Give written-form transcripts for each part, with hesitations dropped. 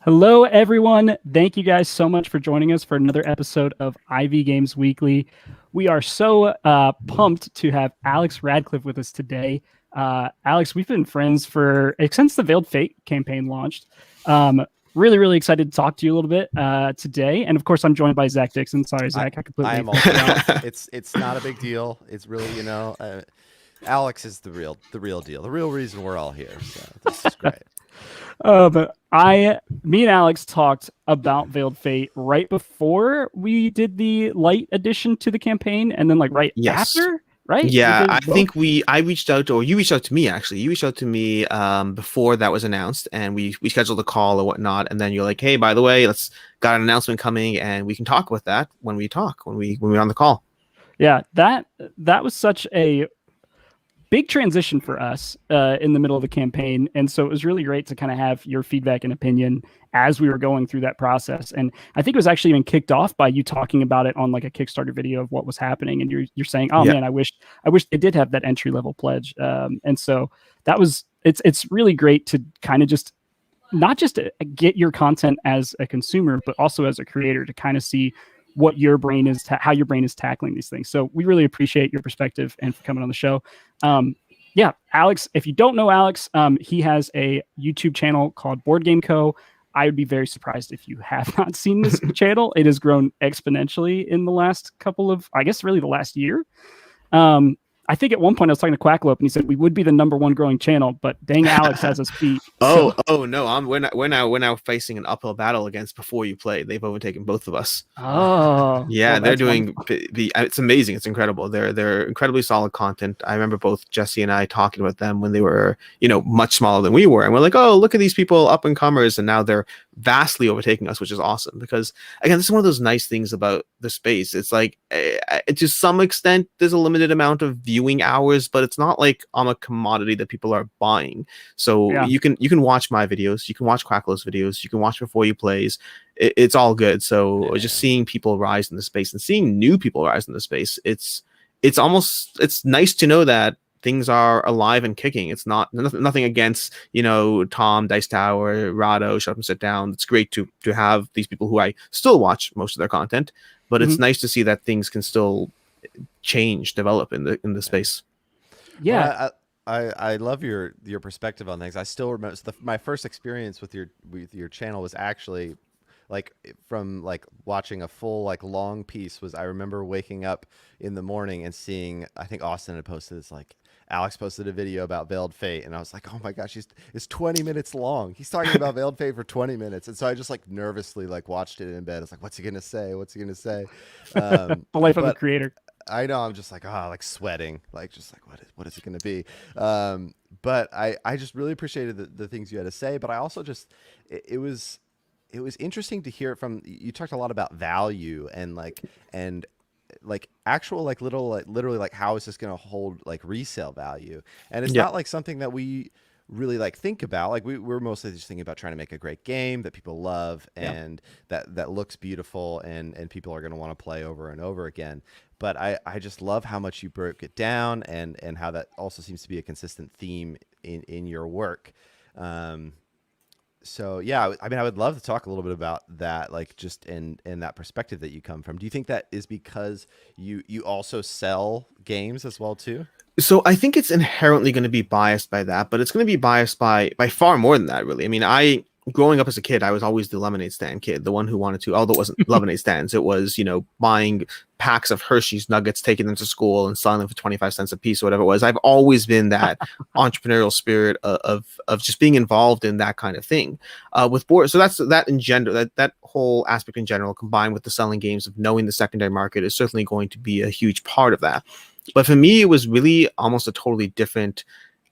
Hello, everyone. Thank you guys so much for joining us for another episode of IV Games Weekly. We are so pumped to have Alex Radcliffe with us today. Alex, we've been friends since the Veiled Fate campaign launched. Really excited to talk to you a little bit today. And of course, I'm joined by Zach Dixon. Sorry, Zach, I completely. I am also. It's not a big deal. It's really, Alex is the real deal, the real reason we're all here. So this is great. But me and Alex talked about Veiled Fate right before we did the light addition to the campaign, and then after, right? Yeah, I think I reached out, or you reached out to me actually. You reached out to me before that was announced, and we scheduled a call or whatnot. And then you're like, "Hey, by the way, got an announcement coming, and we can talk about that when we're on the call." Yeah, that was such a big transition for us in the middle of the campaign. And so it was really great to kind of have your feedback and opinion as we were going through that process. And I think it was actually even kicked off by you talking about it on like a Kickstarter video of what was happening. And you're saying, oh man, I wish they did have that entry level pledge. And so it's really great to kind of just not just get your content as a consumer, but also as a creator to kind of see what your brain is, how your brain is tackling these things. So we really appreciate your perspective and for coming on the show. Alex, if you don't know Alex, he has a YouTube channel called Board Game Co. I would be very surprised if you have not seen this channel. It has grown exponentially in the last the last year. I think at one point I was talking to Quacklope and he said we would be the #1 growing channel, but dang, Alex has us beat. No, we're now facing an uphill battle against Before You Play. They've overtaken both of us. Oh, yeah, well, they're doing it's amazing. It's incredible. They're incredibly solid content. I remember both Jesse and I talking about them when they were much smaller than we were, and we're like, oh, look at these people, up and comers, and now they're vastly overtaking us, which is awesome. Because again, this is one of those nice things about the space. It's like to some extent there's a limited amount of viewing hours, but it's not like I'm a commodity that people are buying. So you can watch my videos, you can watch Quacklo's videos, you can watch Before You Plays. It's all good. So just seeing people rise in the space and seeing new people rise in the space, it's nice to know that things are alive and kicking. It's nothing against Tom, Dice Tower, Rado, Shut Up and Sit Down. It's great to have these people who I still watch most of their content, but it's nice to see that things can still change, develop in the space. Yeah, well, I love your perspective on things. I still remember my first experience with your channel was actually from watching a full long piece. I remember waking up in the morning and seeing, I think Austin had posted this, Alex posted a video about Veiled Fate, and I was like, oh my gosh, it's 20 minutes long. He's talking about Veiled Fate for 20 minutes. And so I just nervously watched it in bed. I was like, what's he going to say? The life of a creator. I know, I'm just sweating, what is it going to be? But I just really appreciated the things you had to say, but I also just, it was interesting to hear it from, you talked a lot about value and actual literally how is this going to hold resale value, and it's not something that we really think about. We're mostly just thinking about trying to make a great game that people love and that looks beautiful and people are going to want to play over and over again. But I just love how much you broke it down and how that also seems to be a consistent theme in your work. So yeah, I mean, I would love to talk a little bit about that, just in that perspective that you come from. Do you think that is because you also sell games as well too? So I think it's inherently going to be biased by that, but it's going to be biased by far more than that, really. I mean, growing up as a kid, I was always the lemonade stand kid, the one who wanted to, although it wasn't lemonade stands, it was, buying packs of Hershey's nuggets, taking them to school and selling them for 25 cents a piece or whatever it was. I've always been that entrepreneurial spirit of just being involved in that kind of thing with board. So that's that in general, that whole aspect in general, combined with the selling games of knowing the secondary market, is certainly going to be a huge part of that. But for me, it was really almost a totally different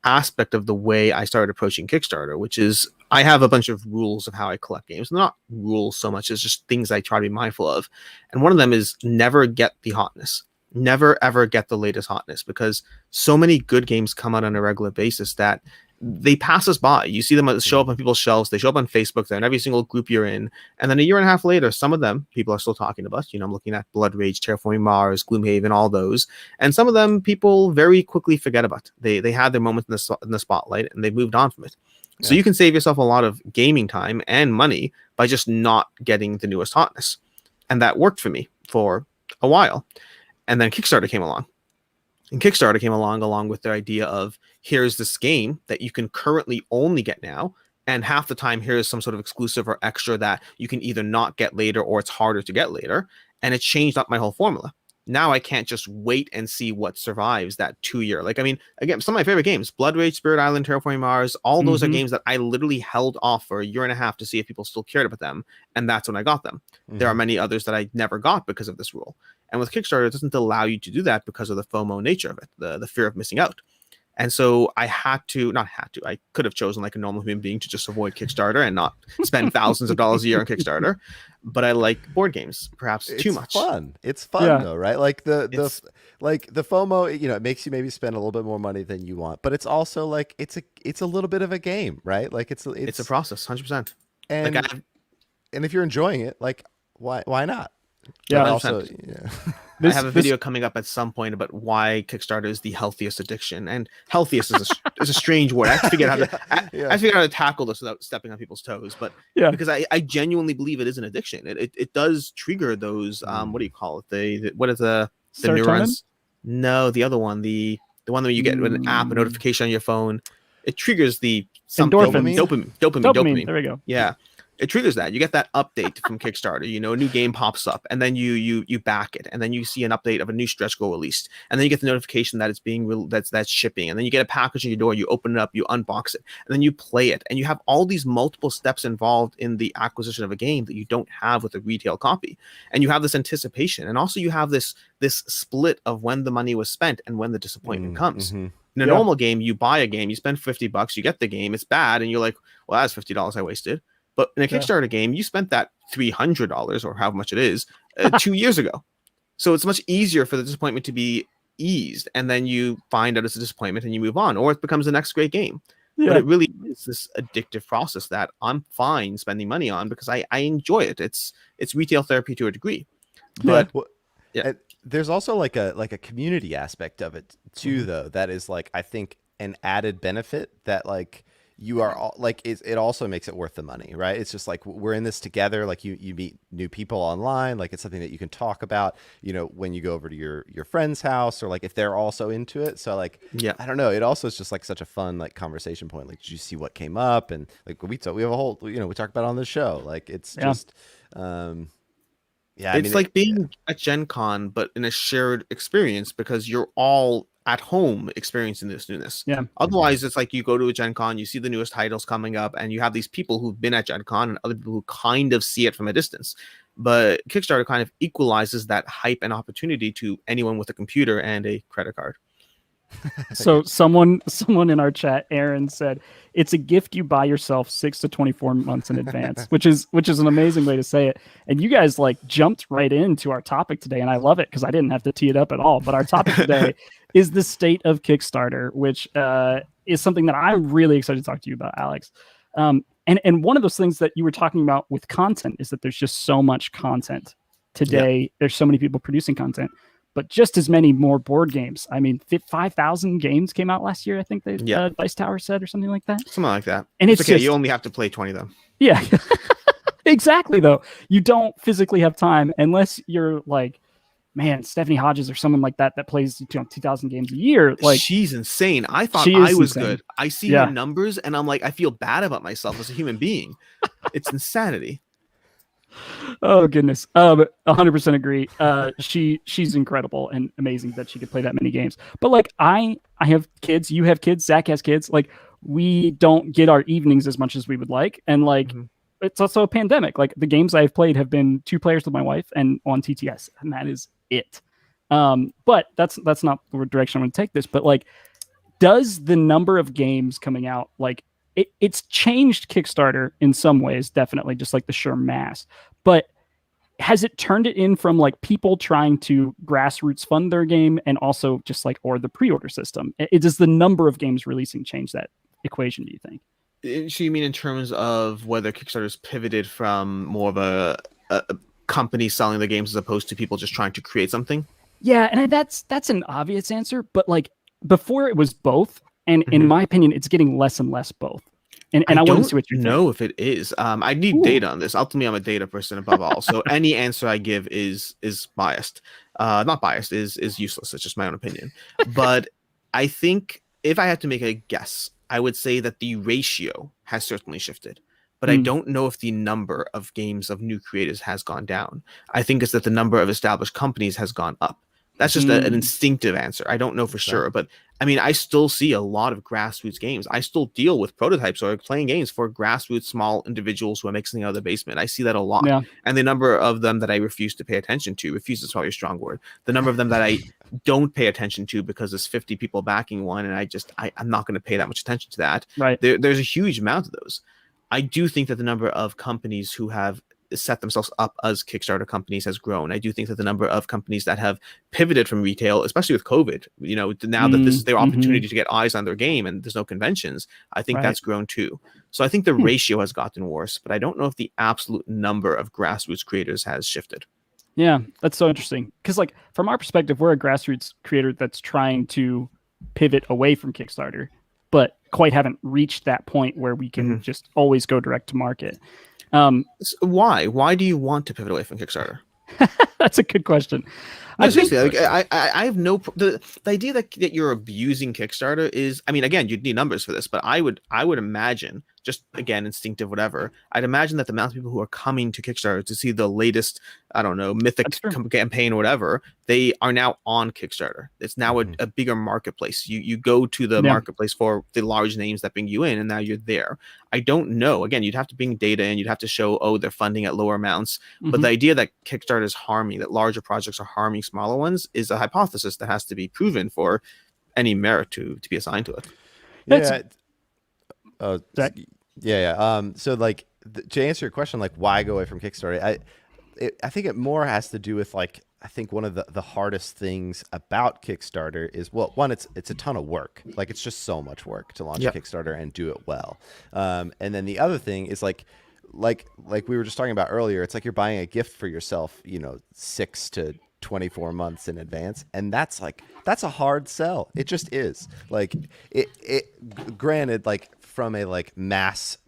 aspect of the way I started approaching Kickstarter, which is I have a bunch of rules of how I collect games. Not rules so much as just things I try to be mindful of. And one of them is never get the hotness. Never, ever get the latest hotness, because so many good games come out on a regular basis that they pass us by. You see them show up on people's shelves. They show up on Facebook. They're in every single group you're in. And then a year and a half later, some of them people are still talking about. I'm looking at Blood Rage, Terraforming Mars, Gloomhaven, all those. And some of them people very quickly forget about. They had their moment in the spotlight and they moved on from it. So you can save yourself a lot of gaming time and money by just not getting the newest hotness. And that worked for me for a while. And then Kickstarter came along. And Kickstarter came along with their idea of, here's this game that you can currently only get now. And half the time, here's some sort of exclusive or extra that you can either not get later or it's harder to get later. And it changed up my whole formula. Now I can't just wait and see what survives that 2-year. Like, I mean, again, some of my favorite games, Blood Rage, Spirit Island, Terraforming Mars, all those are games that I literally held off for 1.5 years to see if people still cared about them. And that's when I got them. There are many others that I never got because of this rule. And with Kickstarter, it doesn't allow you to do that because of the FOMO nature of it, the fear of missing out. And so I I could have chosen like a normal human being to just avoid Kickstarter and not spend thousands of dollars a year on Kickstarter. But I like board games, perhaps too much. It's fun though, right? Like the FOMO, it makes you maybe spend a little bit more money than you want, but it's also like it's a little bit of a game, right? Like it's a process, 100%. And like and if you're enjoying it, like why not? Yeah. But also, I have a video coming up at some point about why Kickstarter is the healthiest addiction, and healthiest is a strange word. I have to figure out how to tackle this without stepping on people's toes. But because I genuinely believe it is an addiction. It does trigger those what do you call it? What is the neurons? No, the other one, the one that you get with an app, a notification on your phone. It triggers the dopamine. There we go. Yeah. It triggers that. You get that update from Kickstarter. A new game pops up, and then you back it, and then you see an update of a new stretch goal released, and then you get the notification that it's being that's shipping, and then you get a package in your door. You open it up, you unbox it, and then you play it, and you have all these multiple steps involved in the acquisition of a game that you don't have with a retail copy, and you have this anticipation, and also you have this split of when the money was spent and when the disappointment comes. In a normal game, you buy a game, you spend $50, you get the game, it's bad, and you're like, well, that's $50 I wasted. But in a Kickstarter game, you spent that $300 or however much it is 2 years ago. So it's much easier for the disappointment to be eased. And then you find out it's a disappointment and you move on, or it becomes the next great game. But it really is this addictive process that I'm fine spending money on because I enjoy it. It's retail therapy to a degree. But there's also like a community aspect of it too, though. That is like, I think, an added benefit that like, you are all, like it also makes it worth the money, right? It's just like we're in this together. Like you meet new people online. Like it's something that you can talk about, when you go over to your friend's house, or like if they're also into it. So like, I don't know. It also is just like such a fun like conversation point. Like, did you see what came up? And like we have a whole, we talk about it on the show. Like it's just, it's like being at Gen Con, but in a shared experience because you're all at home experiencing this newness. Otherwise, it's like you go to a Gen Con, you see the newest titles coming up, and you have these people who've been at Gen Con and other people who kind of see it from a distance. But Kickstarter kind of equalizes that hype and opportunity to anyone with a computer and a credit card. So someone in our chat, Aaron, said it's a gift you buy yourself 6 to 24 months in advance, which is an amazing way to say it. And you guys like jumped right into our topic today, and I love it because I didn't have to tee it up at all. But our topic today is the state of Kickstarter, which is something that I'm really excited to talk to you about, Alex. And one of those things that you were talking about with content is that there's just so much content today. There's so many people producing content. But just as many more board games. I mean, 5,000 games came out last year, I think Dice Tower said, or something like that. Something like that. And it's okay. Just, you only have to play 20 though. Yeah, exactly. Though you don't physically have time unless you're like, man, Stephanie Hodges or someone like that plays 2,000 games a year. Like she's insane. I thought I was insane. good. I see her numbers and I'm like, I feel bad about myself as a human being. It's insanity. Oh goodness. 100% agree. She's incredible and amazing that she could play that many games. But like I have kids, you have kids, Zach has kids. Like we don't get our evenings as much as we would like. And like it's also a pandemic. Like the games I've played have been 2 players with my wife and on TTS, and that is it. But that's not the direction I'm going to take this. But like, does the number of games coming out like it's changed Kickstarter in some ways, definitely, just like the sheer mass. But has it turned it in from like people trying to grassroots fund their game and also just like, or the pre-order system? Does the number of games releasing change that equation, do you think? So you mean in terms of whether Kickstarter's pivoted from more of a company selling the games as opposed to people just trying to create something? Yeah, and that's an obvious answer, but like before it was both. And in my opinion, it's getting less and less both. And I want to see what you know if it is. I need data on this. Ultimately, I'm a data person above all. So any answer I give is biased. Not biased, is useless. It's just my own opinion. But I think if I had to make a guess, I would say that the ratio has certainly shifted. But I don't know if the number of games of new creators has gone down. I think it's that the number of established companies has gone up. That's just an instinctive answer. I don't know for sure, but I mean, I still see a lot of grassroots games. I still deal with prototypes or playing games for grassroots small individuals who are making something out of the basement. I see that a lot. Yeah. And the number of them that I refuse to pay attention to, refuse is probably a strong word. The number of them that I don't pay attention to because there's 50 people backing one, and I'm not going to pay that much attention to that. Right. There's a huge amount of those. I do think that the number of companies who have set themselves up as Kickstarter companies has grown. I do think that the number of companies that have pivoted from retail, especially with COVID, now that this is their opportunity to get eyes on their game and there's no conventions, I think that's grown too. So I think the ratio has gotten worse, but I don't know if the absolute number of grassroots creators has shifted. Yeah, that's so interesting. Because like from our perspective, we're a grassroots creator that's trying to pivot away from Kickstarter, but quite haven't reached that point where we can just always go direct to market. Why do you want to pivot away from Kickstarter? That's a good question. No, seriously, I have no the idea that you're abusing Kickstarter is, I mean, again, you'd need numbers for this, but I would imagine, just again, instinctive, whatever, I'd imagine that the amount of people who are coming to Kickstarter to see the latest, I don't know, mythic campaign or whatever, they are now on Kickstarter. It's now a bigger marketplace. You go to the marketplace for the large names that bring you in, and now you're there. I don't know. Again, you'd have to bring data and you'd have to show, they're funding at lower amounts. But the idea that Kickstarter is harming, that larger projects are harming smaller ones, is a hypothesis that has to be proven for any merit to be assigned to it. So like to answer your question, like why go away from Kickstarter, I think it more has to do with like, I think one of the hardest things about Kickstarter is, well, one, it's a ton of work. Like it's just so much work to launch a Kickstarter and do it well. And then the other thing is like we were just talking about earlier, it's like you're buying a gift for yourself, 6 to 24 months in advance, and that's a hard sell. It just is. Like it granted, like from a like mass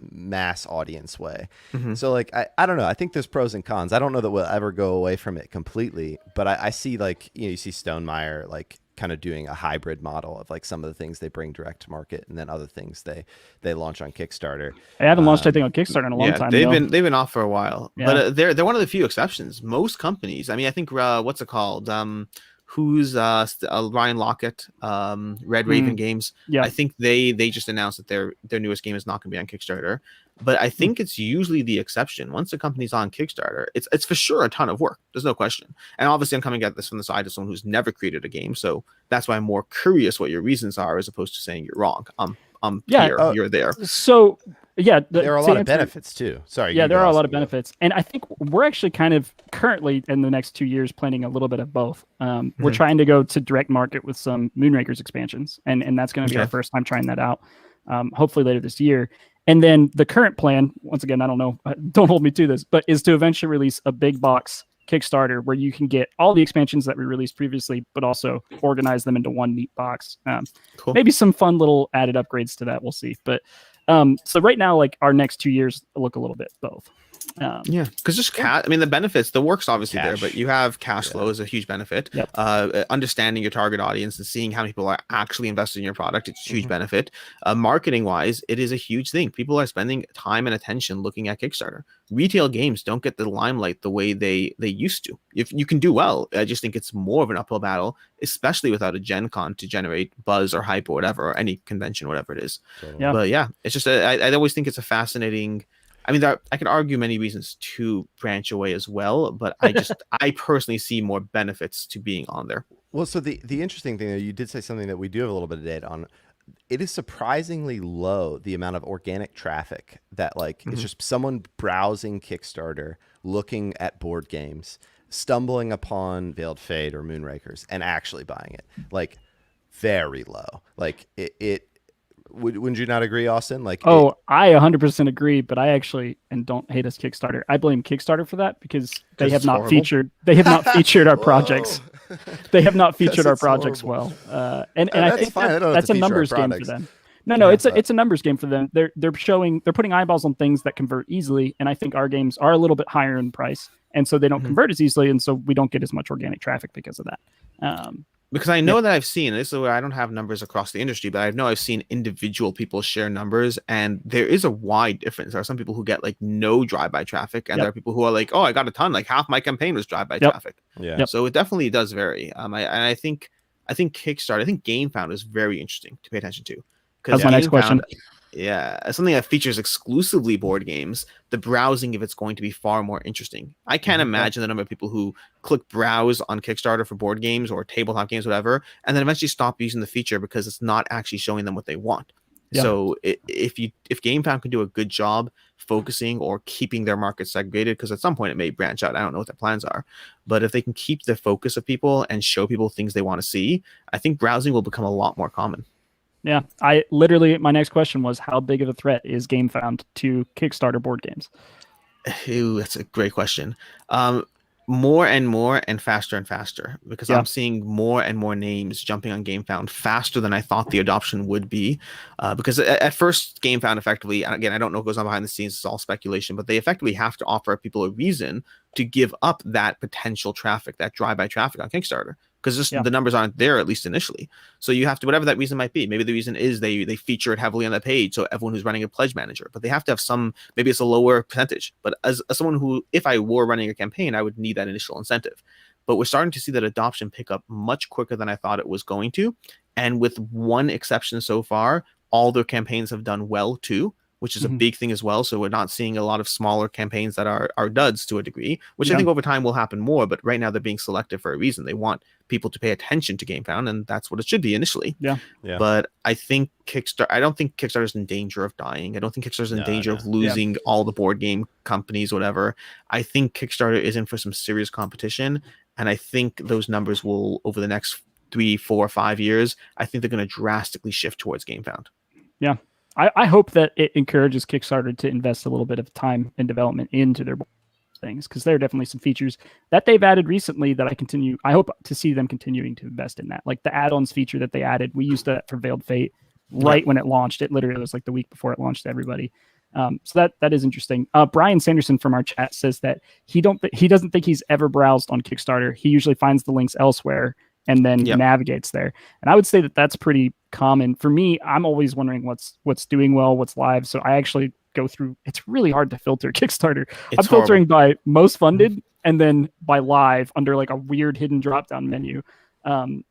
audience way. So like I don't know, I think there's pros and cons. I don't know that we'll ever go away from it completely, but I see like you see Stonemaier like kind of doing a hybrid model of like some of the things they bring direct to market and then other things they launch on Kickstarter. I haven't launched anything on Kickstarter in a long time. They've been off for a while, but they're one of the few exceptions. Most companies, I mean, I think what's it called? Who's Ryan Lockett, Red Raven Games. I think they just announced that their newest game is not going to be on Kickstarter. But I think it's usually the exception. Once a company's on Kickstarter, it's for sure a ton of work. There's no question. And obviously, I'm coming at this from the side of someone who's never created a game, so that's why I'm more curious what your reasons are, as opposed to saying you're wrong. I'm here, you're there. So there are a lot of benefits too. Sorry. Yeah, there are a lot of benefits, and I think we're actually kind of currently in the next 2 years planning a little bit of both. We're trying to go to direct market with some Moonrakers expansions, and that's going to be our first time trying that out. Hopefully later this year. And then the current plan, once again, I don't know, don't hold me to this, but is to eventually release a big box Kickstarter where you can get all the expansions that we released previously, but also organize them into one neat box. Cool. Maybe some fun little added upgrades to that. We'll see. But so right now, like our next 2 years look a little bit both. Because just I mean, the benefits, the work's obviously there, but you have cash flow is a huge benefit. Understanding your target audience and seeing how many people are actually invested in your product, it's a huge benefit. Marketing wise, it is a huge thing. People are spending time and attention looking at Kickstarter. Retail games don't get the limelight the way they used to. If you can do well, I just think it's more of an uphill battle, especially without a Gen Con to generate buzz or hype or whatever, or any convention, whatever it is. But it's just I always think it's a fascinating. I mean, I could argue many reasons to branch away as well, but I personally see more benefits to being on there. Well, so the interesting thing, you did say something that we do have a little bit of data on. It is surprisingly low, the amount of organic traffic that like it's just someone browsing Kickstarter, looking at board games, stumbling upon Veiled Fate or Moonrakers and actually buying it. Like very low. Like it wouldn't you not agree, Austin? Like, I 100% agree, but I actually, and don't hate us Kickstarter, I blame Kickstarter for that because they have not featured our projects. They have not featured our projects well. And I think that's a numbers game for them. No, Yeah, it's a numbers game for them. They're putting eyeballs on things that convert easily, and I think our games are a little bit higher in price, and so they don't convert as easily, and so we don't get as much organic traffic because of that. Because I know that I've seen, this is where I don't have numbers across the industry, but I know I've seen individual people share numbers, and there is a wide difference. There are some people who get like no drive-by traffic, and there are people who are like, oh, I got a ton, like half my campaign was drive-by traffic. Yeah. So it definitely does vary. I think Kickstarter, I think GameFound is very interesting to pay attention to. That's my next question. Yeah, as something that features exclusively board games, the browsing of it's going to be far more interesting. I can't imagine the number of people who click browse on Kickstarter for board games or tabletop games, whatever, and then eventually stop using the feature because it's not actually showing them what they want. Yeah. So if GameFound can do a good job focusing or keeping their market segregated, because at some point it may branch out, I don't know what their plans are, but if they can keep the focus of people and show people things they want to see, I think browsing will become a lot more common. Yeah, my next question was, how big of a threat is GameFound to Kickstarter board games? Ooh, that's a great question. More and more and faster, because I'm seeing more and more names jumping on GameFound faster than I thought the adoption would be. Because at first, GameFound effectively, and again, I don't know what goes on behind the scenes, it's all speculation, but they effectively have to offer people a reason to give up that potential traffic, that drive-by traffic on Kickstarter. Because the numbers aren't there, at least initially. So you have to, whatever that reason might be. Maybe the reason is they feature it heavily on the page, so everyone who's running a pledge manager. But they have to have some, maybe it's a lower percentage. But as someone who, if I were running a campaign, I would need that initial incentive. But we're starting to see that adoption pick up much quicker than I thought it was going to. And with one exception so far, all their campaigns have done well too, which is a big thing as well. So we're not seeing a lot of smaller campaigns that are duds to a degree, which I think over time will happen more. But right now they're being selective for a reason. They want people to pay attention to GameFound, and that's what it should be initially. Yeah. But I think I don't think Kickstarter's in danger of dying. I don't think Kickstarter's in danger of losing all the board game companies, whatever. I think Kickstarter is in for some serious competition, and I think those numbers will, over the next 3, 4, 5 years, I think they're going to drastically shift towards GameFound. Yeah. I hope that it encourages Kickstarter to invest a little bit of time and development into their things, because there are definitely some features that they've added recently that I hope to see them continuing to invest in that. Like the add-ons feature that they added, we used that for Veiled Fate when it launched. It literally was like the week before it launched to everybody. So that is interesting. Brian Sanderson from our chat says that he doesn't think he's ever browsed on Kickstarter. He usually finds the links elsewhere and then navigates there. And I would say that that's pretty common. For me, I'm always wondering what's doing well, what's live. So I actually go through, it's really hard to filter Kickstarter. I'm filtering by most funded and then by live under like a weird hidden drop-down menu. And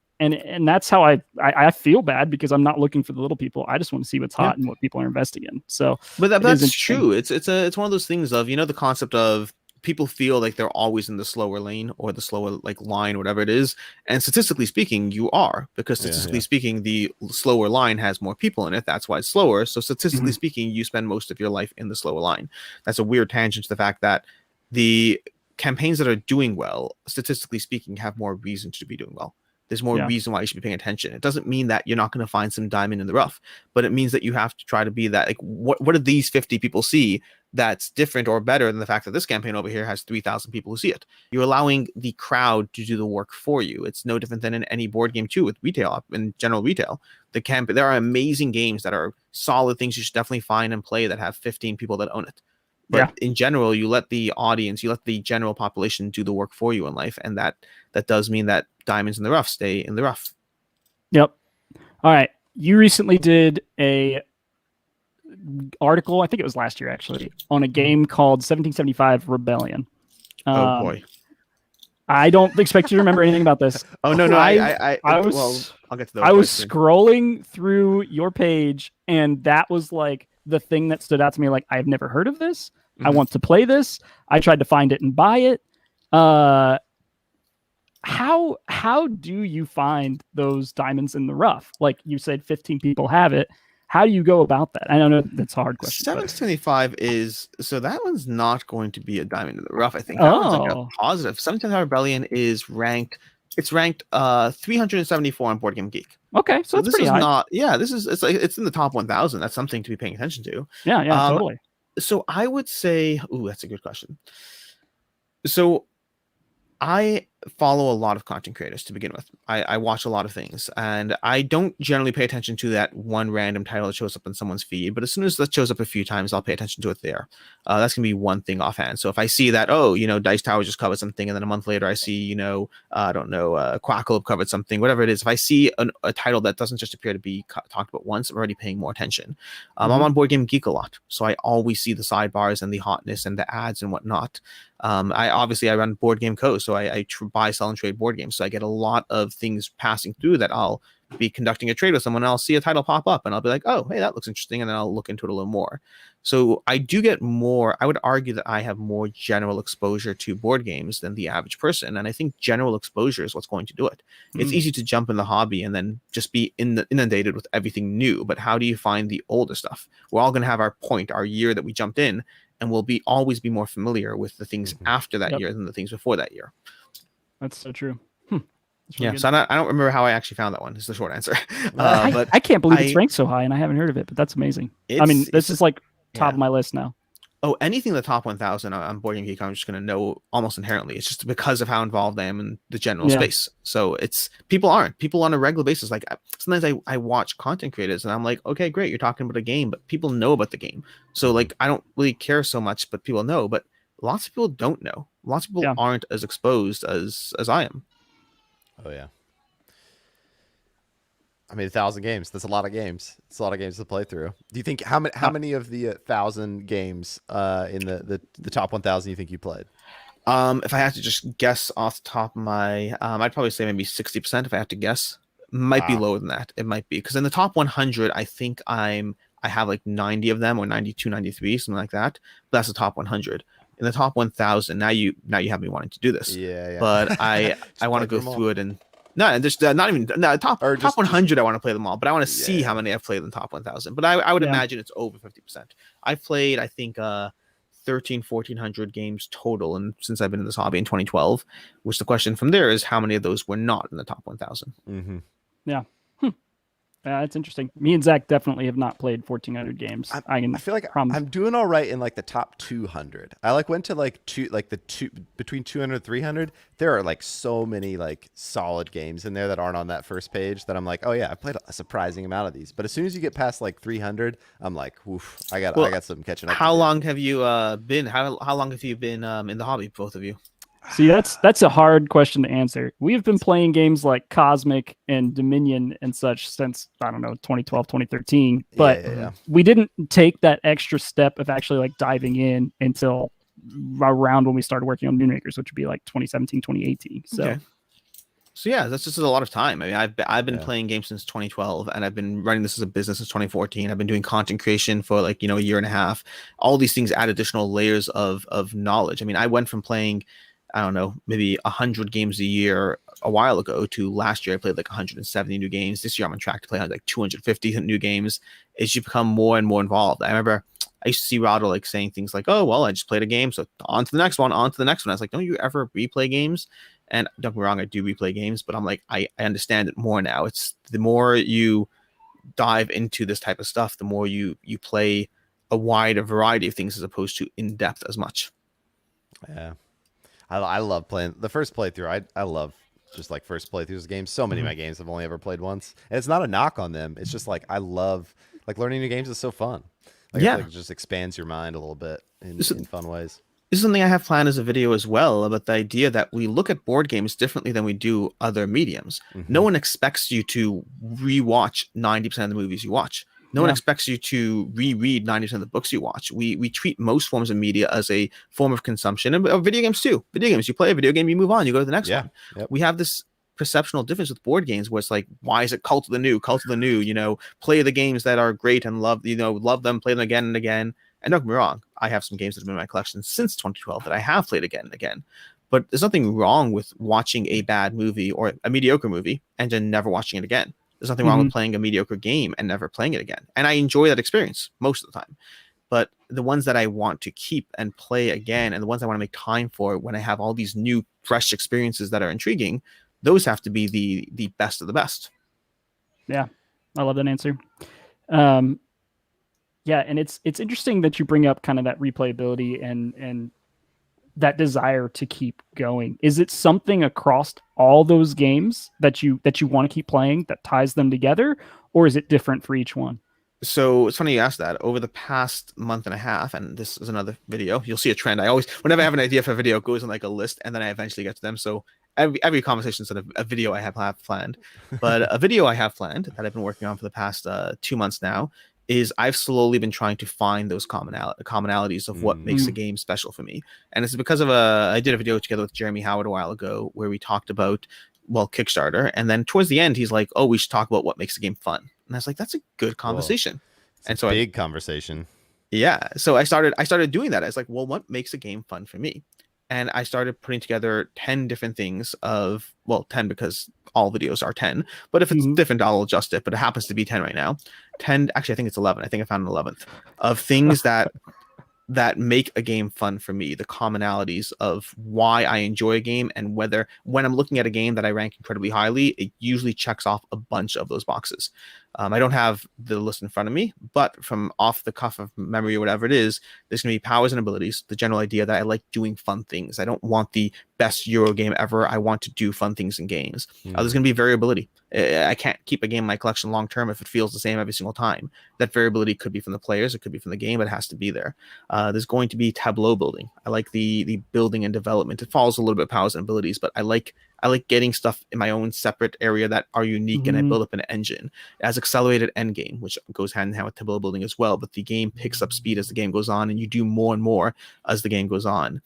that's how I feel bad, because I'm not looking for the little people. I just want to see what's hot and what people are investing in. So, but that's true. It's one of those things of, the concept of people feel like they're always in the slower lane or the slower like line, whatever it is. And statistically speaking, you are, because statistically speaking, the slower line has more people in it. That's why it's slower. So statistically speaking, you spend most of your life in the slower line. That's a weird tangent to the fact that the campaigns that are doing well, statistically speaking, have more reason to be doing well. There's more reason why you should be paying attention. It doesn't mean that you're not going to find some diamond in the rough, but it means that you have to try to be that, like, what do these 50 people see that's different or better than the fact that this campaign over here has 3,000 people who see it? You're allowing the crowd to do the work for you. It's no different than in any board game too, with retail, in general retail. There are amazing games that are solid things you should definitely find and play that have 15 people that own it. But in general, you let the audience, you let the general population do the work for you in life. And that does mean that diamonds in the rough stay in the rough. Yep. All right. You recently did a article, I think it was last year actually, on a game called 1775 Rebellion. Oh boy. I don't expect you to remember anything about this. Oh no, I'll get to those. I was scrolling through your page, and that was like the thing that stood out to me. Like, I've never heard of this. I want to play this. I tried to find it and buy it. How do you find those diamonds in the rough? Like you said, 15 people have it. How do you go about that? I don't know. That's a hard question. 775 is, so that one's not going to be a diamond in the rough. I think that one's like a positive. 775 Rebellion is ranked. It's ranked 374 on Board Game Geek. Okay, so that's pretty high. It's in the top 1,000. That's something to be paying attention to. Yeah, totally. So I would say, that's a good question. So I follow a lot of content creators to begin with. I watch a lot of things, and I don't generally pay attention to that one random title that shows up in someone's feed. But as soon as that shows up a few times, I'll pay attention to it there. That's gonna be one thing offhand. So if I see that, oh, Dice Tower just covered something, and then a month later I see, I don't know, Quackle covered something, whatever it is. If I see a title that doesn't just appear to be talked about once, I'm already paying more attention. I'm on Board Game Geek a lot, so I always see the sidebars and the hotness and the ads and whatnot. I run Board Game Co, so I buy, sell, and trade board games. So I get a lot of things passing through that I'll be conducting a trade with someone, and I'll see a title pop up, and I'll be like, oh, hey, that looks interesting, and then I'll look into it a little more. So I do get more. I would argue that I have more general exposure to board games than the average person, and I think general exposure is what's going to do it. It's easy to jump in the hobby and then just be inundated with everything new, but how do you find the older stuff? We're all going to have our point, our year that we jumped in, and we'll always be more familiar with the things after that year than the things before that year. That's so true. That's really good. So I don't remember how I actually found that one. Is the short answer. But I can't believe it's ranked so high, and I haven't heard of it. But that's amazing. I mean, this is like top of my list now. Oh, anything in the top 1,000 on Board Game Geek, I'm just going to know almost inherently. It's just because of how involved I am in the general space. So people on a regular basis. Like sometimes I watch content creators and I'm like, okay, great, you're talking about a game, but people know about the game. So like I don't really care so much, but people know. But lots of people don't know. Lots of people aren't as exposed as I am. Oh yeah. I mean, 1,000 games. That's a lot of games. It's a lot of games to play through. Do you think how many of the 1,000 games in the top 1,000 you think you played? If I had to just guess off the top of my, I'd probably say maybe 60%. If I have to guess, might be lower than that. It might be because in the top 100, I think I have like 90 of them or 92, 93, something like that. But that's the top 100. In the top 1,000, now you have me wanting to do this. Yeah. But I want to go through it and. No, just not even top 100. I want to play them all, but I want to see how many I've played in the top 1,000. But I would imagine it's over 50%. I've played, I think, 1,100 games total, and since I've been in this hobby in 2012, which the question from there is how many of those were not in the top 1,000. Yeah. That's interesting. Me and Zach definitely have not played 1,400 games. I feel like I'm doing all right in like the top 200. I went to between 200 and 300. There are like so many like solid games in there that aren't on that first page that I'm like, oh yeah, I played a surprising amount of these. But as soon as you get past like 300, I'm like, oof, I got some catching up. How long have you been? How long have you been in the hobby, both of you? See, that's a hard question to answer. We've been playing games like Cosmic and Dominion and such since, I don't know, 2012, 2013. But we didn't take that extra step of actually like diving in until around when we started working on Moonrakers, which would be like 2017, 2018. So, So yeah, that's just a lot of time. I mean, I've been playing games since 2012, and I've been running this as a business since 2014. I've been doing content creation for like, a year and a half. All these things add additional layers of knowledge. I mean, I went from playing, I don't know, maybe 100 games a year a while ago to last year I played like 170 new games. This year I'm on track to play like 250 new games. It's just become more and more involved. I remember I used to see Rado like saying things like, oh, well, I just played a game, so on to the next one, on to the next one. I was like, don't you ever replay games? And don't get me wrong, I do replay games, but I'm like, I understand it more now. It's the more you dive into this type of stuff, the more you play a wider variety of things as opposed to in-depth as much. Yeah. I love playing the first playthrough. I love just like first playthroughs of games. So many of my games I've only ever played once, and it's not a knock on them. It's just like I love like learning new games is so fun. Like, I feel like it just expands your mind a little bit in fun ways. This is something I have planned as a video as well about the idea that we look at board games differently than we do other mediums. No one expects you to rewatch 90% of the movies you watch. No one expects you to reread 90% of the books you watch. We treat most forms of media as a form of consumption, and video games too. Video games, you play a video game, you move on, you go to the next one. We have this perceptual difference with board games where it's like, why is it cult of the new, play the games that are great and love them, play them again and again. And don't get me wrong, I have some games that have been in my collection since 2012 that I have played again and again. But there's nothing wrong with watching a bad movie or a mediocre movie and then never watching it again. There's nothing wrong with playing a mediocre game and never playing it again. And I enjoy that experience most of the time. But the ones that I want to keep and play again, and the ones I want to make time for when I have all these new, fresh experiences that are intriguing, those have to be the best of the best. Yeah, I love that answer. Yeah, and it's interesting that you bring up kind of that replayability and that desire to keep going? Is it something across all those games that you want to keep playing that ties them together, or is it different for each one? So it's funny you asked that. Over the past month and a half, and this is another video, you'll see a trend. I always, whenever I have an idea for a video, it goes in like a list, and then I eventually get to them. So every conversation is sort of a video I have planned. But a video I have planned that I've been working on for the past 2 months now is I've slowly been trying to find those commonalities of what makes a game special for me. And it's because of I did a video together with Jeremy Howard a while ago where we talked about, well, Kickstarter. And then towards the end, he's like, oh, we should talk about what makes the game fun. And I was like, that's a good conversation. And so big conversation. Yeah. So I started doing that. I was like, well, what makes a game fun for me? And I started putting together 10 different things 10 because all videos are 10, but if it's different, I'll adjust it, but it happens to be 10 right now. 10, actually, I think it's 11. I think I found an 11th of things that make a game fun for me, the commonalities of why I enjoy a game, and whether when I'm looking at a game that I rank incredibly highly, it usually checks off a bunch of those boxes. I don't have the list in front of me, but from off the cuff of memory or whatever it is, there's going to be powers and abilities, the general idea that I like doing fun things. I don't want the best Euro game ever. I want to do fun things in games. There's going to be variability. I can't keep a game in my collection long term if it feels the same every single time. That variability could be from the players, it could be from the game, but it has to be there. There's going to be tableau building. I like the building and development. It follows a little bit powers and abilities, but I like getting stuff in my own separate area that are unique, and I build up an engine. It has accelerated end game, which goes hand in hand with tableau building as well, but the game picks up speed as the game goes on, and you do more and more as the game goes on.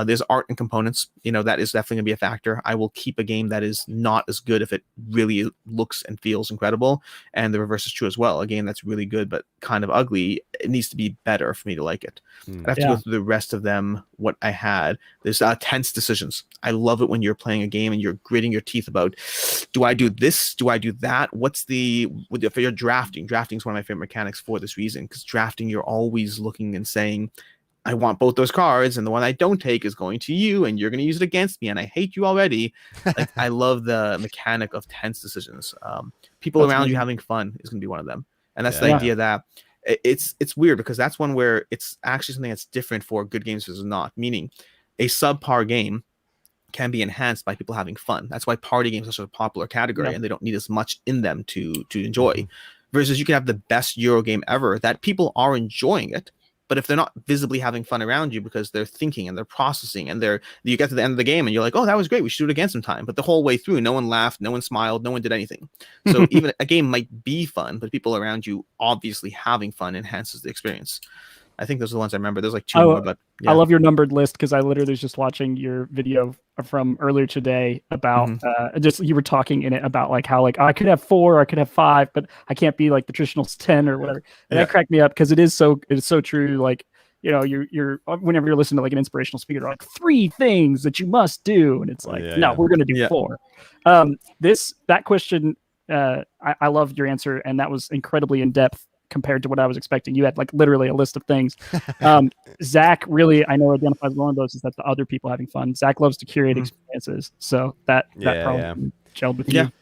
There's art and components, that is definitely going to be a factor. I will keep a game that is not as good if it really looks and feels incredible, and the reverse is true as well. A game that's really good but kind of ugly, it needs to be better for me to like it. I have to go through the rest of them. What I had, there's tense decisions. I love it when you're playing a game and you're gritting your teeth about, do I do this? Do I do that? If you're drafting is one of my favorite mechanics for this reason, because drafting, you're always looking and saying, I want both those cards, and the one I don't take is going to you, and you're going to use it against me, and I hate you already. Like, I love the mechanic of tense decisions. People around you having fun is going to be one of them, and that's the idea that it's weird, because that's one where it's actually something that's different for good games versus not. Meaning, a subpar game can be enhanced by people having fun. That's why party games are such a popular category, and they don't need as much in them to enjoy. Versus you can have the best Euro game ever that people are enjoying it, but if they're not visibly having fun around you because they're thinking and they're processing, and you get to the end of the game and you're like, oh, that was great, we should do it again sometime. But the whole way through, no one laughed, no one smiled, no one did anything. So even a game might be fun, but people around you obviously having fun enhances the experience. I think those are the ones I remember. There's like two more, but I love your numbered list, because I literally was just watching your video from earlier today about just you were talking in it about like how like I could have 4, I could have 5, but I can't be like the traditional 10 or whatever. And that cracked me up, because it is so true. Like, you're whenever you're listening to like an inspirational speaker, like 3 things that you must do, and it's like we're gonna do 4. That question, I love your answer, and that was incredibly in depth compared to what I was expecting. You had like literally a list of things. Zach really, I know, identifies one of those is that the other people having fun. Zach loves to curate experiences, so that probably gelled with you.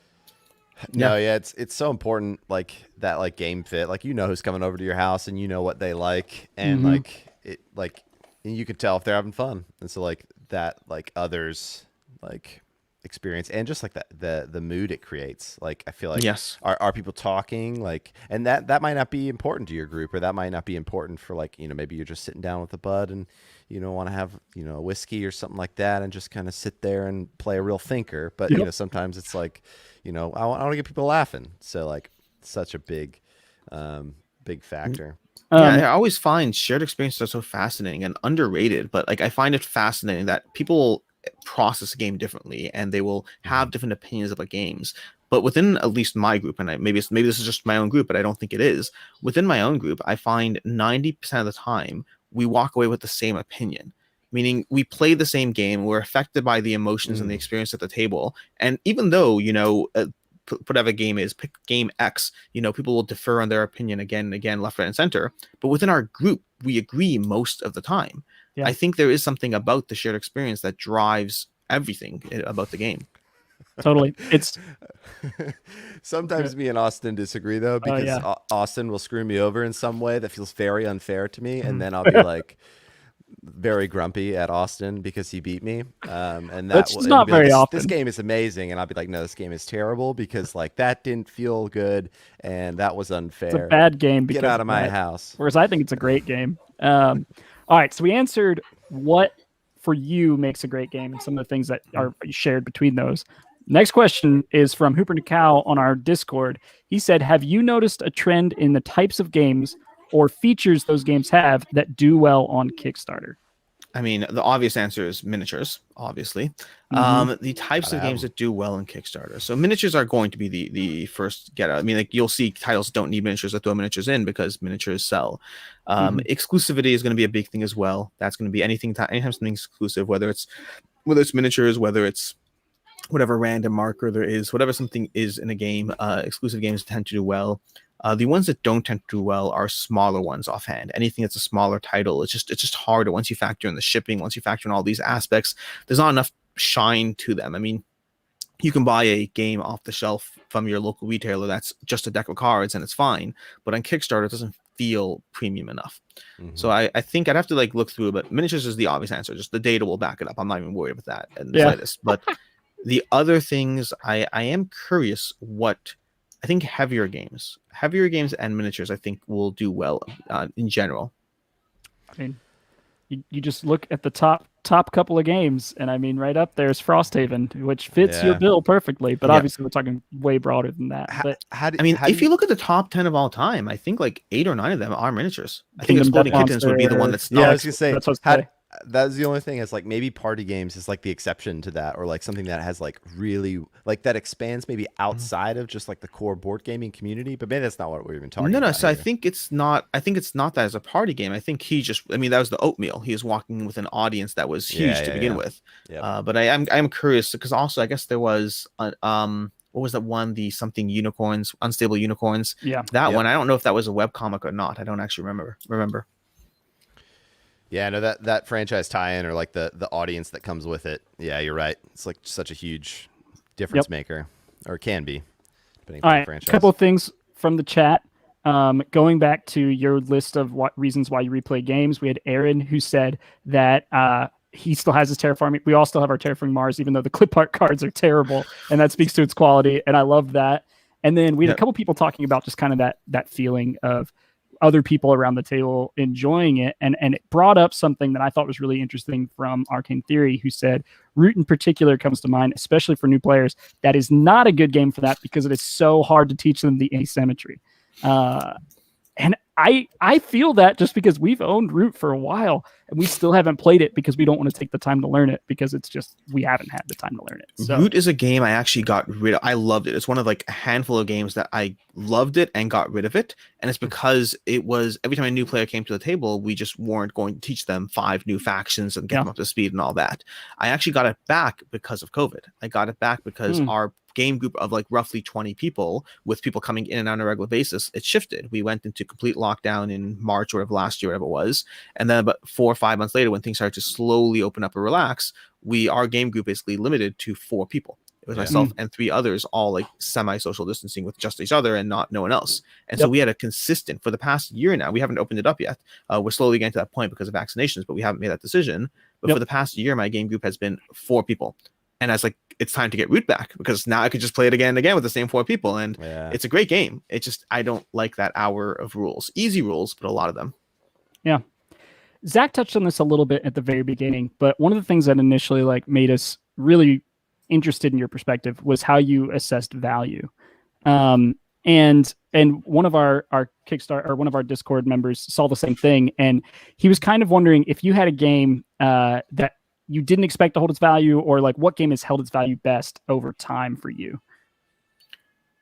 No, it's so important, like that, like game fit, like who's coming over to your house, and what they like, and and you can tell if they're having fun, and so like that, like others like experience, and just like the mood it creates. Like, I feel like are people talking, like, and that might not be important to your group, or that might not be important for like maybe you're just sitting down with a bud and want to have a whiskey or something like that, and just kind of sit there and play a real thinker. But sometimes it's like I want to get people laughing, so like such a big factor. I always find shared experiences are so fascinating and underrated, but like I find it fascinating that people process a game differently, and they will have different opinions about games. But within at least my group, and maybe this is just my own group, but I don't think it is. Within my own group, I find 90% of the time we walk away with the same opinion. Meaning we play the same game, we're affected by the emotions and the experience at the table. And even though, whatever game is, pick game X, people will defer on their opinion again and again, left, right, and center. But within our group, we agree most of the time. Yeah. I think there is something about the shared experience that drives everything about the game. Totally. It's sometimes me and Austin disagree, though, because Austin will screw me over in some way that feels very unfair to me, and then I'll be like, very grumpy at Austin because he beat me. And That's and not he'd be like, very often. This game is amazing, and I'll be like, no, this game is terrible because like that didn't feel good and that was unfair. It's a bad game. Get because out of my house. Whereas I think it's a great game. All right, so we answered what for you makes a great game and some of the things that are shared between those. Next question is from Hooper Nikau on our Discord. He said, have you noticed a trend in the types of games or features those games have that do well on Kickstarter? I mean, the obvious answer is miniatures, obviously. The types of games that do well in Kickstarter. So miniatures are going to be the first get out. I mean, like you'll see titles that don't need miniatures that throw miniatures in because miniatures sell. Exclusivity is going to be a big thing as well. That's going to be anytime something exclusive, whether it's miniatures, whether it's whatever random marker there is, whatever something is in a game. Exclusive games tend to do well. The ones that don't tend to do well are smaller ones offhand. Anything that's a smaller title, it's just harder once you factor in the shipping, once you factor in all these aspects. There's not enough shine to them. I mean, you can buy a game off the shelf from your local retailer that's just a deck of cards and it's fine, but on Kickstarter it doesn't feel premium enough. So I think I'd have to like look through it, but miniatures is the obvious answer. Just the data will back it up. I'm not even worried about that in the slightest. But the other things, I am curious what I think heavier games and miniatures, I think will do well in general. I mean, you just look at the top couple of games, and I mean, right up there is Frosthaven, which fits your bill perfectly. But obviously, we're talking way broader than that. But if you look at the top 10 of all time, I think like 8 or 9 of them are miniatures. I think Exploding Kittens would be the one that's not. Yeah, I was gonna say. That's the only thing is like maybe party games is like the exception to that, or like something that has like really like that expands maybe outside of just like the core board gaming community. But maybe that's not what we're even talking about. No. So here. I think it's not that as a party game. I think that was the oatmeal. He was walking with an audience that was huge to begin with. But I'm curious because also I guess there was what was that one? The something unicorns, unstable unicorns. Yeah, that one. I don't know if that was a webcomic or not. I don't actually remember. Yeah, no, that franchise tie-in or like the audience that comes with it. Yeah, you're right. It's like such a huge difference maker, or can be, depending on the franchise. A couple of things from the chat. Going back to your list of reasons why you replay games, we had Aaron who said that he still has his Terraforming. We all still have our Terraforming Mars, even though the clip art cards are terrible, and that speaks to its quality. And I love that. And then we had a couple people talking about just kind of that feeling of other people around the table enjoying it. And it brought up something that I thought was really interesting from Arcane Theory, who said Root in particular comes to mind, especially for new players. That is not a good game for that because it is so hard to teach them the asymmetry. And I feel that just because we've owned Root for a while and we still haven't played it because we don't want to take the time to learn it because it's just we haven't had the time to learn it. So. Root is a game I actually got rid of. I loved it. It's one of like a handful of games that I loved it and got rid of it. And it's because it was every time a new player came to the table, we just weren't going to teach them 5 new factions and get them up to speed and all that. I actually got it back because of COVID. I got it back because our game group of like roughly 20 people with people coming in and out on a regular basis, it shifted. We went into complete lockdown in March or last year, whatever it was. And then about 4 or 5 months later, when things started to slowly open up and relax, our game group basically limited to 4 people. It was myself and 3 others, all like semi-social distancing with just each other and no one else. And so we had a consistent for the past year now. We haven't opened it up yet. We're slowly getting to that point because of vaccinations, but we haven't made that decision. But for the past year, my game group has been 4 people. And I was like, it's time to get Root back because now I could just play it again and again with the same 4 people. And it's a great game. It just, I don't like that hour of rules. Easy rules, but a lot of them. Yeah. Zach touched on this a little bit at the very beginning, but one of the things that initially like made us really interested in your perspective was how you assessed value. And one of our Kickstarter or one of our Discord members saw the same thing. And he was kind of wondering if you had a game that you didn't expect to hold its value, or like what game has held its value best over time for you?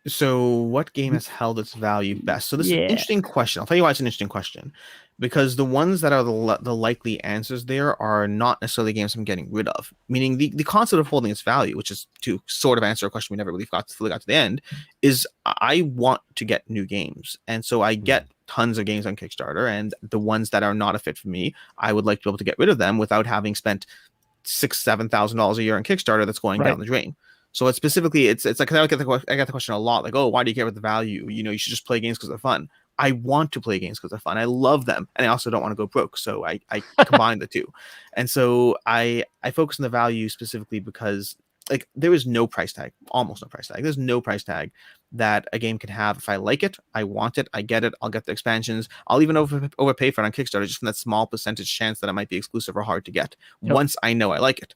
So what game has held its value best? So this is an interesting question. I'll tell you why it's an interesting question. Because the ones that are the likely answers there are not necessarily games I'm getting rid of. Meaning the concept of holding its value, which is to sort of answer a question we never really fully got to the end, is I want to get new games. And so I get tons of games on Kickstarter, and the ones that are not a fit for me, I would like to be able to get rid of them without having spent $6,000-7,000 a year on Kickstarter that's going down the drain. So it's specifically, it's like I get the question a lot, like, oh, why do you care about the value? You know, you should just play games because they're fun. I want to play games because they're fun. I love them, and I also don't want to go broke. So I combine the two, and so I focus on the value specifically because like there is no price tag, almost no price tag. There's no price tag that a game can have. If I like it, I want it, I get it. I'll get the expansions. I'll even overpay for it on Kickstarter just from that small percentage chance that it might be exclusive or hard to get. Once I know I like it.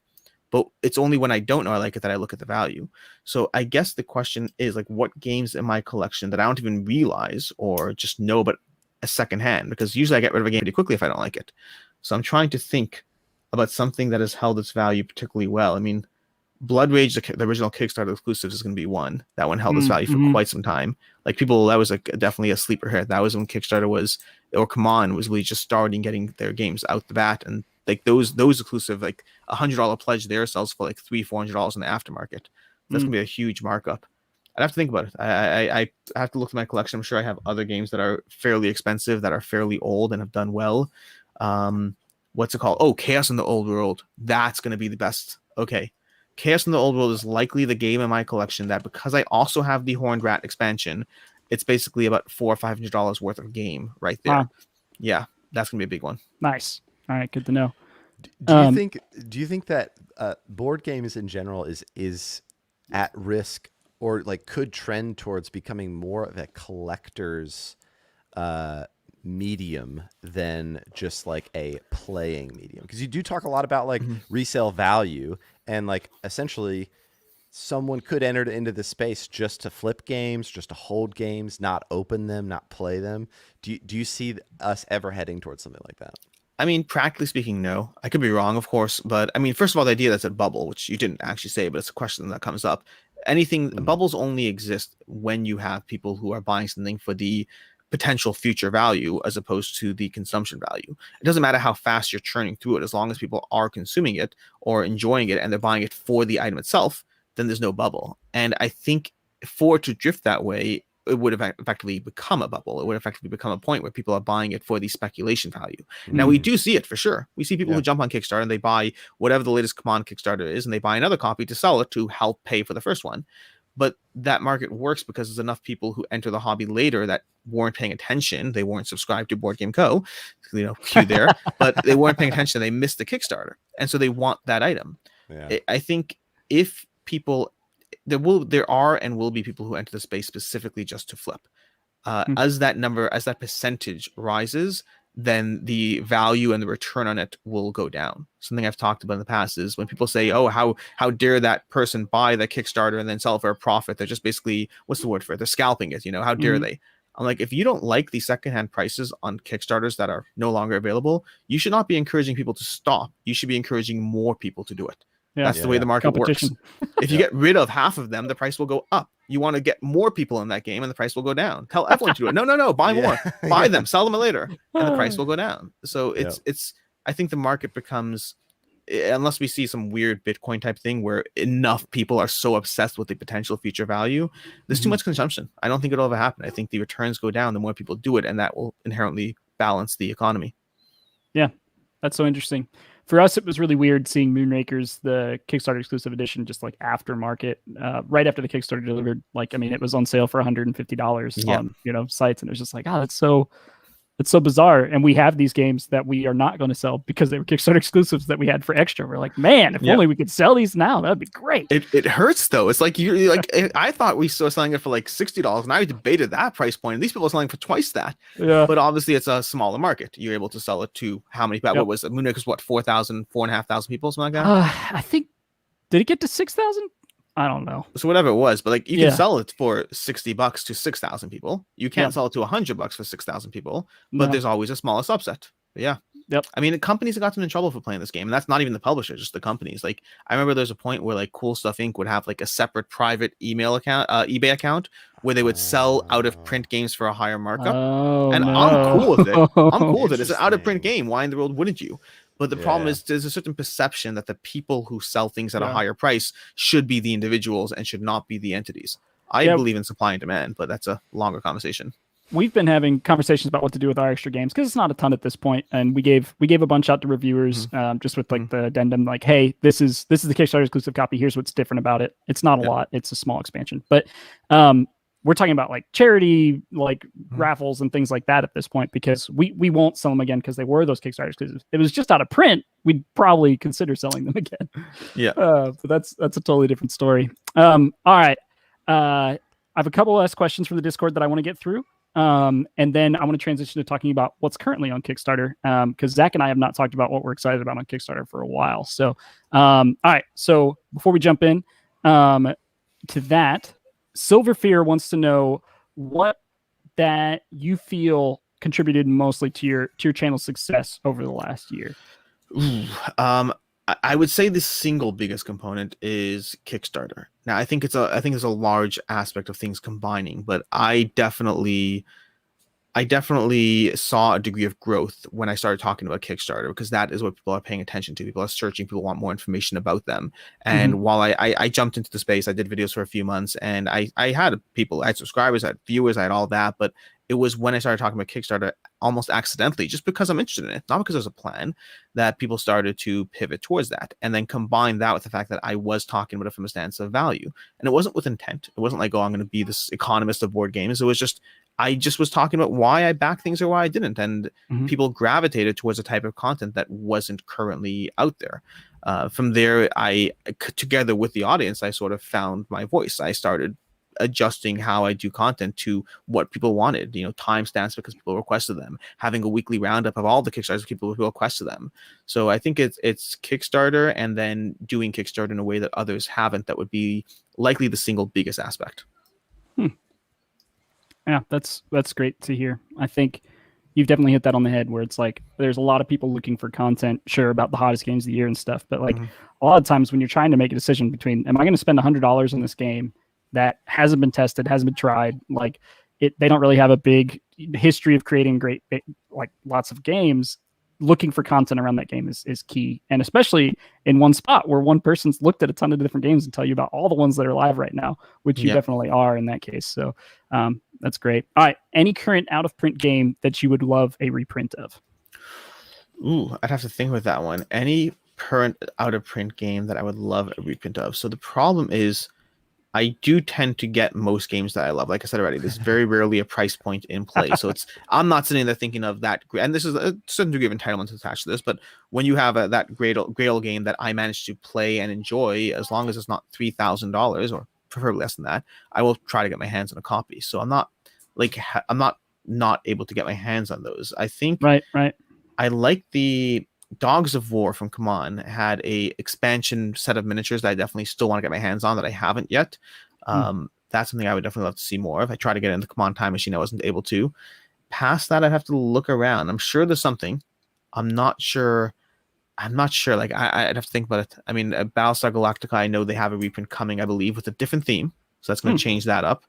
But it's only when I don't know I like it that I look at the value. So I guess the question is like, what games in my collection that I don't even realize or just know but a second hand? Because usually I get rid of a game pretty quickly if I don't like it. So I'm trying to think about something that has held its value particularly well. I mean, Blood Rage, the original Kickstarter exclusive, is going to be one. That one held its value for quite some time. Like people, that was definitely a sleeper hit. That was when Kickstarter was, or Come On was really just starting getting their games out the bat, and like those exclusive, like $100 pledge there sells for like $300-400 in the aftermarket. That's gonna be a huge markup. I'd have to think about it. I have to look at my collection. I'm sure I have other games that are fairly expensive, that are fairly old and have done well. What's it called? Oh, Chaos in the Old World. That's gonna be the best. Okay. Chaos in the Old World is likely the game in my collection that, because I also have the Horned Rat expansion, it's basically about $400 or $500 worth of game right there. Wow. Yeah, that's gonna be a big one. Nice. All right, good to know. Do you think that board games in general is at risk, or like could trend towards becoming more of a collector's medium than just like a playing medium? Because you do talk a lot about like resale value, and like essentially someone could enter into this space just to flip games, just to hold games, not open them, not play them. Do you see us ever heading towards something like that? I mean, practically speaking, no. I could be wrong, of course, but I mean, first of all, the idea that's a bubble, which you didn't actually say, but it's a question that comes up. Bubbles only exist when you have people who are buying something for the potential future value as opposed to the consumption value. It doesn't matter how fast you're churning through it, as long as people are consuming it or enjoying it and they're buying it for the item itself, then there's no bubble. And I think for it to drift that way, it would have effectively become a bubble. It would effectively become a point where people are buying it for the speculation value. Now, we do see it for sure. We see people who jump on Kickstarter and they buy whatever the latest Come On Kickstarter is, and they buy another copy to sell it to help pay for the first one. But that market works because there's enough people who enter the hobby later that weren't paying attention. They weren't subscribed to Board Game Co. Cue there, but they weren't paying attention. They missed the Kickstarter, and so they want that item. Yeah. I think if people, there are and will be people who enter the space specifically just to flip. As that percentage rises, then the value and the return on it will go down. Something I've talked about in the past is when people say, oh, how dare that person buy the Kickstarter and then sell it for a profit? They're just basically, what's the word for it? They're scalping it, how dare they? I'm like, if you don't like the secondhand prices on Kickstarters that are no longer available, you should not be encouraging people to stop. You should be encouraging more people to do it. Yeah, that's the way the market works. If you get rid of half of them, the price will go up. You want to get more people in that game and the price will go down. Tell everyone to do it. No, buy more. Buy them, sell them later, and the price will go down. So it's I think the market becomes, unless we see some weird Bitcoin type thing where enough people are so obsessed with the potential future value, there's too much consumption. I don't think it'll ever happen. I think the returns go down the more people do it, and that will inherently balance the economy. Yeah, that's so interesting. For us, it was really weird seeing Moonrakers, the Kickstarter exclusive edition, just like aftermarket, right after the Kickstarter delivered. Like, I mean, it was on sale for $150 on sites, and it was just like, that's so bizarre. And we have these games that we are not going to sell because they were Kickstarter exclusives that we had for extra. We're like, man, if only we could sell these now, that'd be great. It hurts though. It's like you're like, I thought we saw selling it for like $60, and I debated that price point. And these people are selling for twice that. Yeah. But obviously, it's a smaller market. You're able to sell it to how many? What was it? Moonrakers? What, 4,000, 4,500 people, something like that? I think, did it get to 6,000? I don't know. So whatever it was, but like you can sell it for $60 to 6,000 people. You can't sell it to $100 for 6,000 people, but there's always a smaller subset. But yeah. Yep. I mean, the companies have gotten in trouble for playing this game, and that's not even the publisher, just the companies. Like, I remember there's a point where like Cool Stuff Inc. would have like a separate private email account, eBay account, where they would sell out of print games for a higher markup. I'm cool with it. I'm cool with it. It's an out of print game. Why in the world wouldn't you? But the problem is there's a certain perception that the people who sell things at a higher price should be the individuals and should not be the entities. I believe in supply and demand, but that's a longer conversation. We've been having conversations about what to do with our extra games because it's not a ton at this point, and we gave a bunch out to reviewers just with like the addendum, like, hey, this is the Kickstarter exclusive copy. Here's what's different about it. It's not a lot. It's a small expansion, but we're talking about like charity, like raffles and things like that at this point, because we won't sell them again because they were those Kickstarters. Because if it was just out of print, we'd probably consider selling them again. Yeah. But that's a totally different story. All right. I have a couple last questions from the Discord that I want to get through. And then I want to transition to talking about what's currently on Kickstarter. Because Zach and I have not talked about what we're excited about on Kickstarter for a while. So, all right. So before we jump in to that, Silverfear wants to know what that you feel contributed mostly to your channel's success over the last year. Ooh, I would say the single biggest component is Kickstarter. Now, I think there's a large aspect of things combining, but I definitely saw a degree of growth when I started talking about Kickstarter, because that is what people are paying attention to. People are searching, people want more information about them. And while I jumped into the space, I did videos for a few months, and I had people, I had subscribers, I had viewers, I had all that, but it was when I started talking about Kickstarter almost accidentally, just because I'm interested in it, not because there's a plan, that people started to pivot towards that. And then combine that with the fact that I was talking about it from a stance of value. And it wasn't with intent. It wasn't like, oh, I'm going to be this economist of board games. It was just, I just was talking about why I back things or why I didn't. And people gravitated towards a type of content that wasn't currently out there. From there, together with the audience, I sort of found my voice. I started adjusting how I do content to what people wanted, timestamps because people requested them, having a weekly roundup of all the Kickstarters people who requested them. So I think it's Kickstarter, and then doing Kickstarter in a way that others haven't. That would be likely the single biggest aspect. Yeah, that's great to hear. I think you've definitely hit that on the head, where it's like there's a lot of people looking for content, sure, about the hottest games of the year and stuff, but like a lot of times when you're trying to make a decision between, am I going to spend $100 on this game that hasn't been tested, hasn't been tried, like they don't really have a big history of creating great, like lots of games. Looking for content around that game is key, and especially in one spot where one person's looked at a ton of different games and tell you about all the ones that are live right now, which you definitely are in that case. So that's great. All right, any current out of print game that you would love a reprint of? Ooh, I'd have to think with that one. Any current out of print game that I would love a reprint of. So the problem is, I do tend to get most games that I love. Like I said already, there's very rarely a price point in play. So I'm not sitting there thinking of that. And this is a certain degree of entitlement attached to this. But when you have that great old game that I managed to play and enjoy, as long as it's not $3,000 or preferably less than that, I will try to get my hands on a copy. So I'm not able to get my hands on those. I think right. I like the Dogs of War from CMON had a expansion set of miniatures that I definitely still want to get my hands on that I haven't yet. That's something I would definitely love to see more of. I tried to get into the CMON Time Machine, I wasn't able to. Past that, I'd have to look around. I'm sure there's something. I'm not sure. Like I'd have to think about it. I mean, Battlestar Galactica, I know they have a reprint coming, I believe, with a different theme, so that's going to change that up.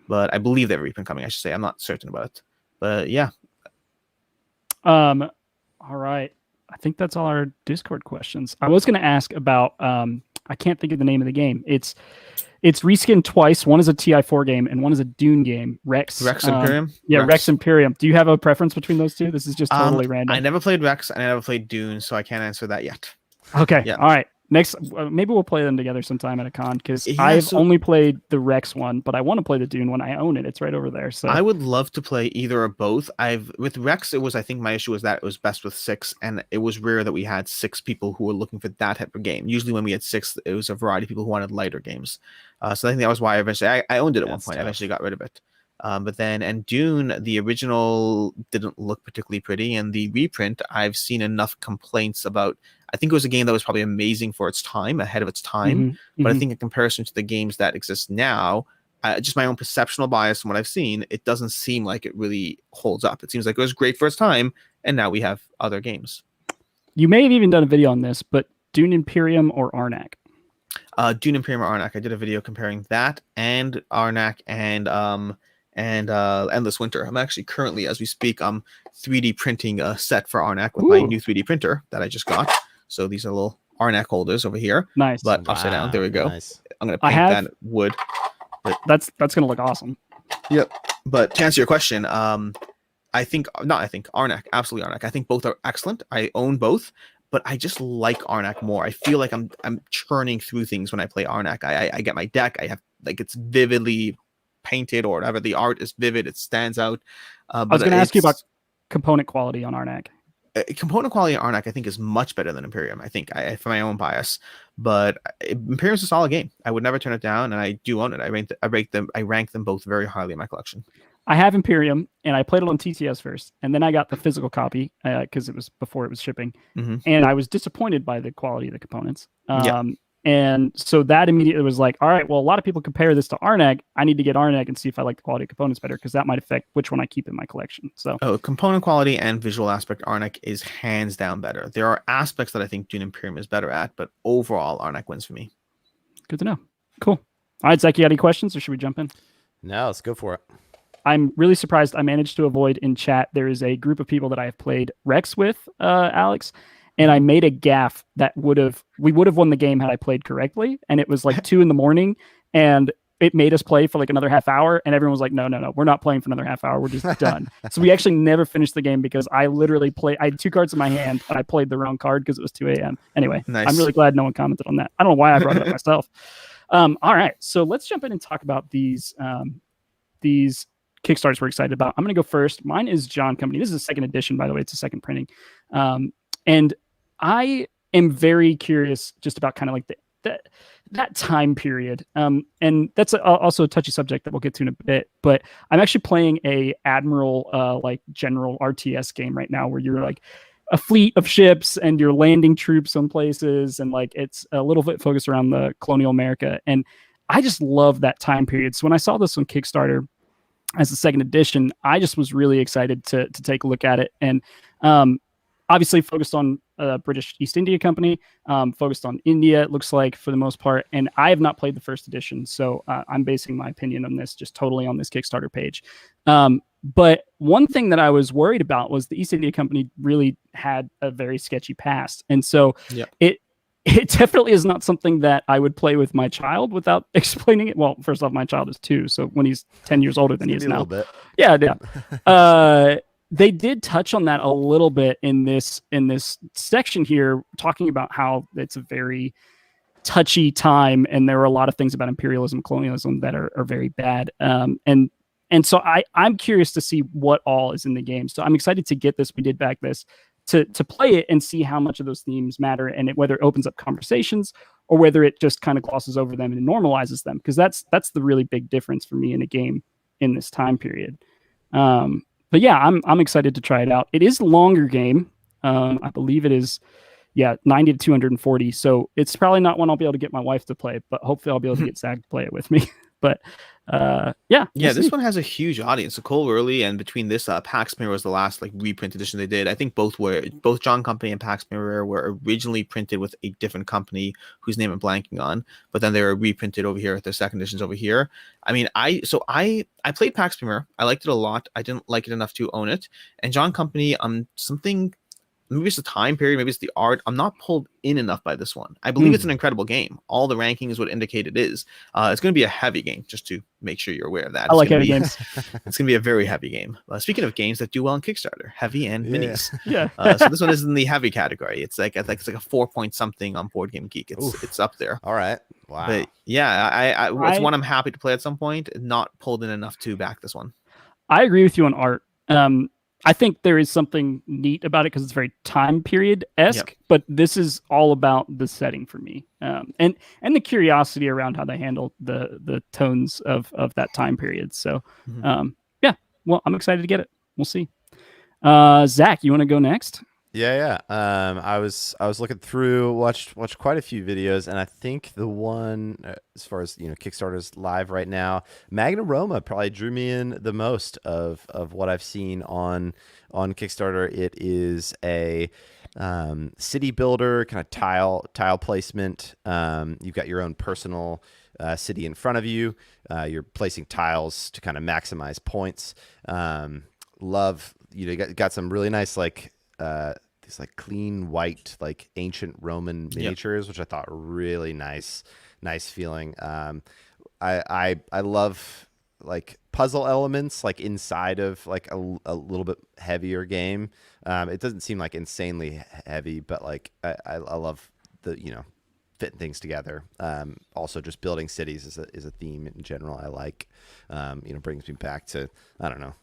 But I believe they have a reprint coming, I should say. I'm not certain about it. But yeah. All right. I think that's all our Discord questions. I was going to ask about, I can't think of the name of the game. It's reskinned twice. One is a TI4 game and one is a Dune game. Rex Imperium? Yeah, Rex Imperium. Do you have a preference between those two? This is just totally random. I never played Rex and I never played Dune, so I can't answer that yet. Okay. Yeah. All right. Next, maybe we'll play them together sometime at a con, because I've only played the Rex one, but I want to play the Dune one. I own it. It's right over there. So I would love to play either or both. With Rex, I think my issue was that it was best with 6, and it was rare that we had 6 people who were looking for that type of game. Usually when we had 6, it was a variety of people who wanted lighter games. So I think that was why I owned it at one point. I eventually got rid of it. But then, and Dune, the original didn't look particularly pretty, and the reprint, I've seen enough complaints about. I think it was a game that was probably amazing for its time, ahead of its time. But I think in comparison to the games that exist now, just my own perceptual bias from what I've seen, it doesn't seem like it really holds up. It seems like it was great for its time, and now we have other games. You may have even done a video on this, but Dune Imperium or Arnak? Dune Imperium or Arnak. I did a video comparing that and Arnak and Endless Winter. I'm actually currently, as we speak, 3D printing a set for Arnak with my new 3D printer that I just got. So these are little Arnak holders over here. Nice. But upside down. There we go. Nice. I'm going to paint that wood. That's going to look awesome. Yep. But to answer your question, Arnak. Absolutely Arnak. I think both are excellent. I own both. But I just like Arnak more. I feel like I'm churning through things when I play Arnak. I get my deck. I have, like, it's vividly painted or whatever. The art is vivid, it stands out. I was going to ask you about component quality on Arnak. Component quality on Arnak, I think, is much better than Imperium. I think, for my own bias, but Imperium is a solid game. I would never turn it down, and I do own it. I rank them both very highly in my collection. I have Imperium, and I played it on TTS first, and then I got the physical copy because it was before it was shipping, and I was disappointed by the quality of the components. And so that immediately was like, all right, well, a lot of people compare this to Arnak. I need to get Arnak and see if I like the quality of components better, because that might affect which one I keep in my collection. So, component quality and visual aspect, Arnak is hands down better. There are aspects that I think Dune Imperium is better at, but overall, Arnak wins for me. Good to know. Cool. All right, Zach, you got any questions, or should we jump in? No, let's go for it. I'm really surprised I managed to avoid in chat. There is a group of people that I have played Rex with, Alex, and I made a gaffe that we would have won the game had I played correctly. And it was like 2 a.m, and it made us play for like another half hour. And everyone was like, no, we're not playing for another half hour. We're just done. So we actually never finished the game because I literally I had 2 cards in my hand and I played the wrong card because it was 2 a.m. Anyway, nice. I'm really glad no one commented on that. I don't know why I brought it up myself. All right. So let's jump in and talk about these Kickstarters we're excited about. I'm going to go first. Mine is John Company. This is a second edition, by the way. It's a second printing. And I am very curious just about kind of like that time period. And that's also a touchy subject that we'll get to in a bit. But I'm actually playing a Admiral, like general RTS game right now, where you're like a fleet of ships and you're landing troops on places. And like it's a little bit focused around the colonial America. And I just love that time period. So when I saw this on Kickstarter as the second edition, I just was really excited to take a look at it. And obviously focused on British East India Company, focused on India, it looks like, for the most part. And I have not played the first edition, so I'm basing my opinion on this just totally on this Kickstarter page. But one thing that I was worried about was the East India Company really had a very sketchy past. And so it definitely is not something that I would play with my child without explaining it. Well, first off, my child is 2, so when he's 10 years older than he is now. Yeah. They did touch on that a little bit in this section here, talking about how it's a very touchy time, and there are a lot of things about imperialism, colonialism that are very bad. And so I'm curious to see what all is in the game. So I'm excited to get this. We did back this to play it and see how much of those themes matter, and whether it opens up conversations or whether it just kind of glosses over them and normalizes them, because that's the really big difference for me in a game in this time period. But yeah, I'm excited to try it out. It is a longer game. I believe it is, 90 to 240. So it's probably not one I'll be able to get my wife to play, but hopefully I'll be able to get Zach to play it with me. But this one has a huge audience. So Cole Early, and between this, Pax Mirror was the last like reprint edition they did. I think both John Company and Pax Mirror were originally printed with a different company whose name I'm blanking on, but then they were reprinted over here. Their second editions over here. I mean, I played Pax Mirror. I liked it a lot. I didn't like it enough to own it. And John Company, something. Maybe it's the time period, maybe it's the art. I'm not pulled in enough by this one. I believe it's an incredible game. All the rankings would indicate it is. It's going to be a heavy game, just to make sure you're aware of that. I like heavy games. It's going to be a very heavy game. Speaking of games that do well on Kickstarter, heavy and minis. Yeah. So this one is in the heavy category. It's like a 4 point something on Board Game Geek. It's up there. All right. Wow. But yeah, it's one I'm happy to play at some point. Not pulled in enough to back this one. I agree with you on art. I think there is something neat about it because it's very time period-esque, but this is all about the setting for me, and the curiosity around how they handle the tones of that time period. So, well, I'm excited to get it. We'll see. Zach, you want to go next? Yeah. I was looking through, watched quite a few videos, and I think the one, as far as Kickstarter's live right now, Magna Roma probably drew me in the most of what I've seen on Kickstarter. It is a city builder, kind of tile placement. You've got your own personal city in front of you. You're placing tiles to kind of maximize points. Got some really nice these like clean white, like ancient Roman miniatures, which I thought were really nice feeling. I love like puzzle elements like inside of like a little bit heavier game. It doesn't seem like insanely heavy, but like I love the fitting things together. Also, just building cities is a theme in general I like. Brings me back to, I don't know.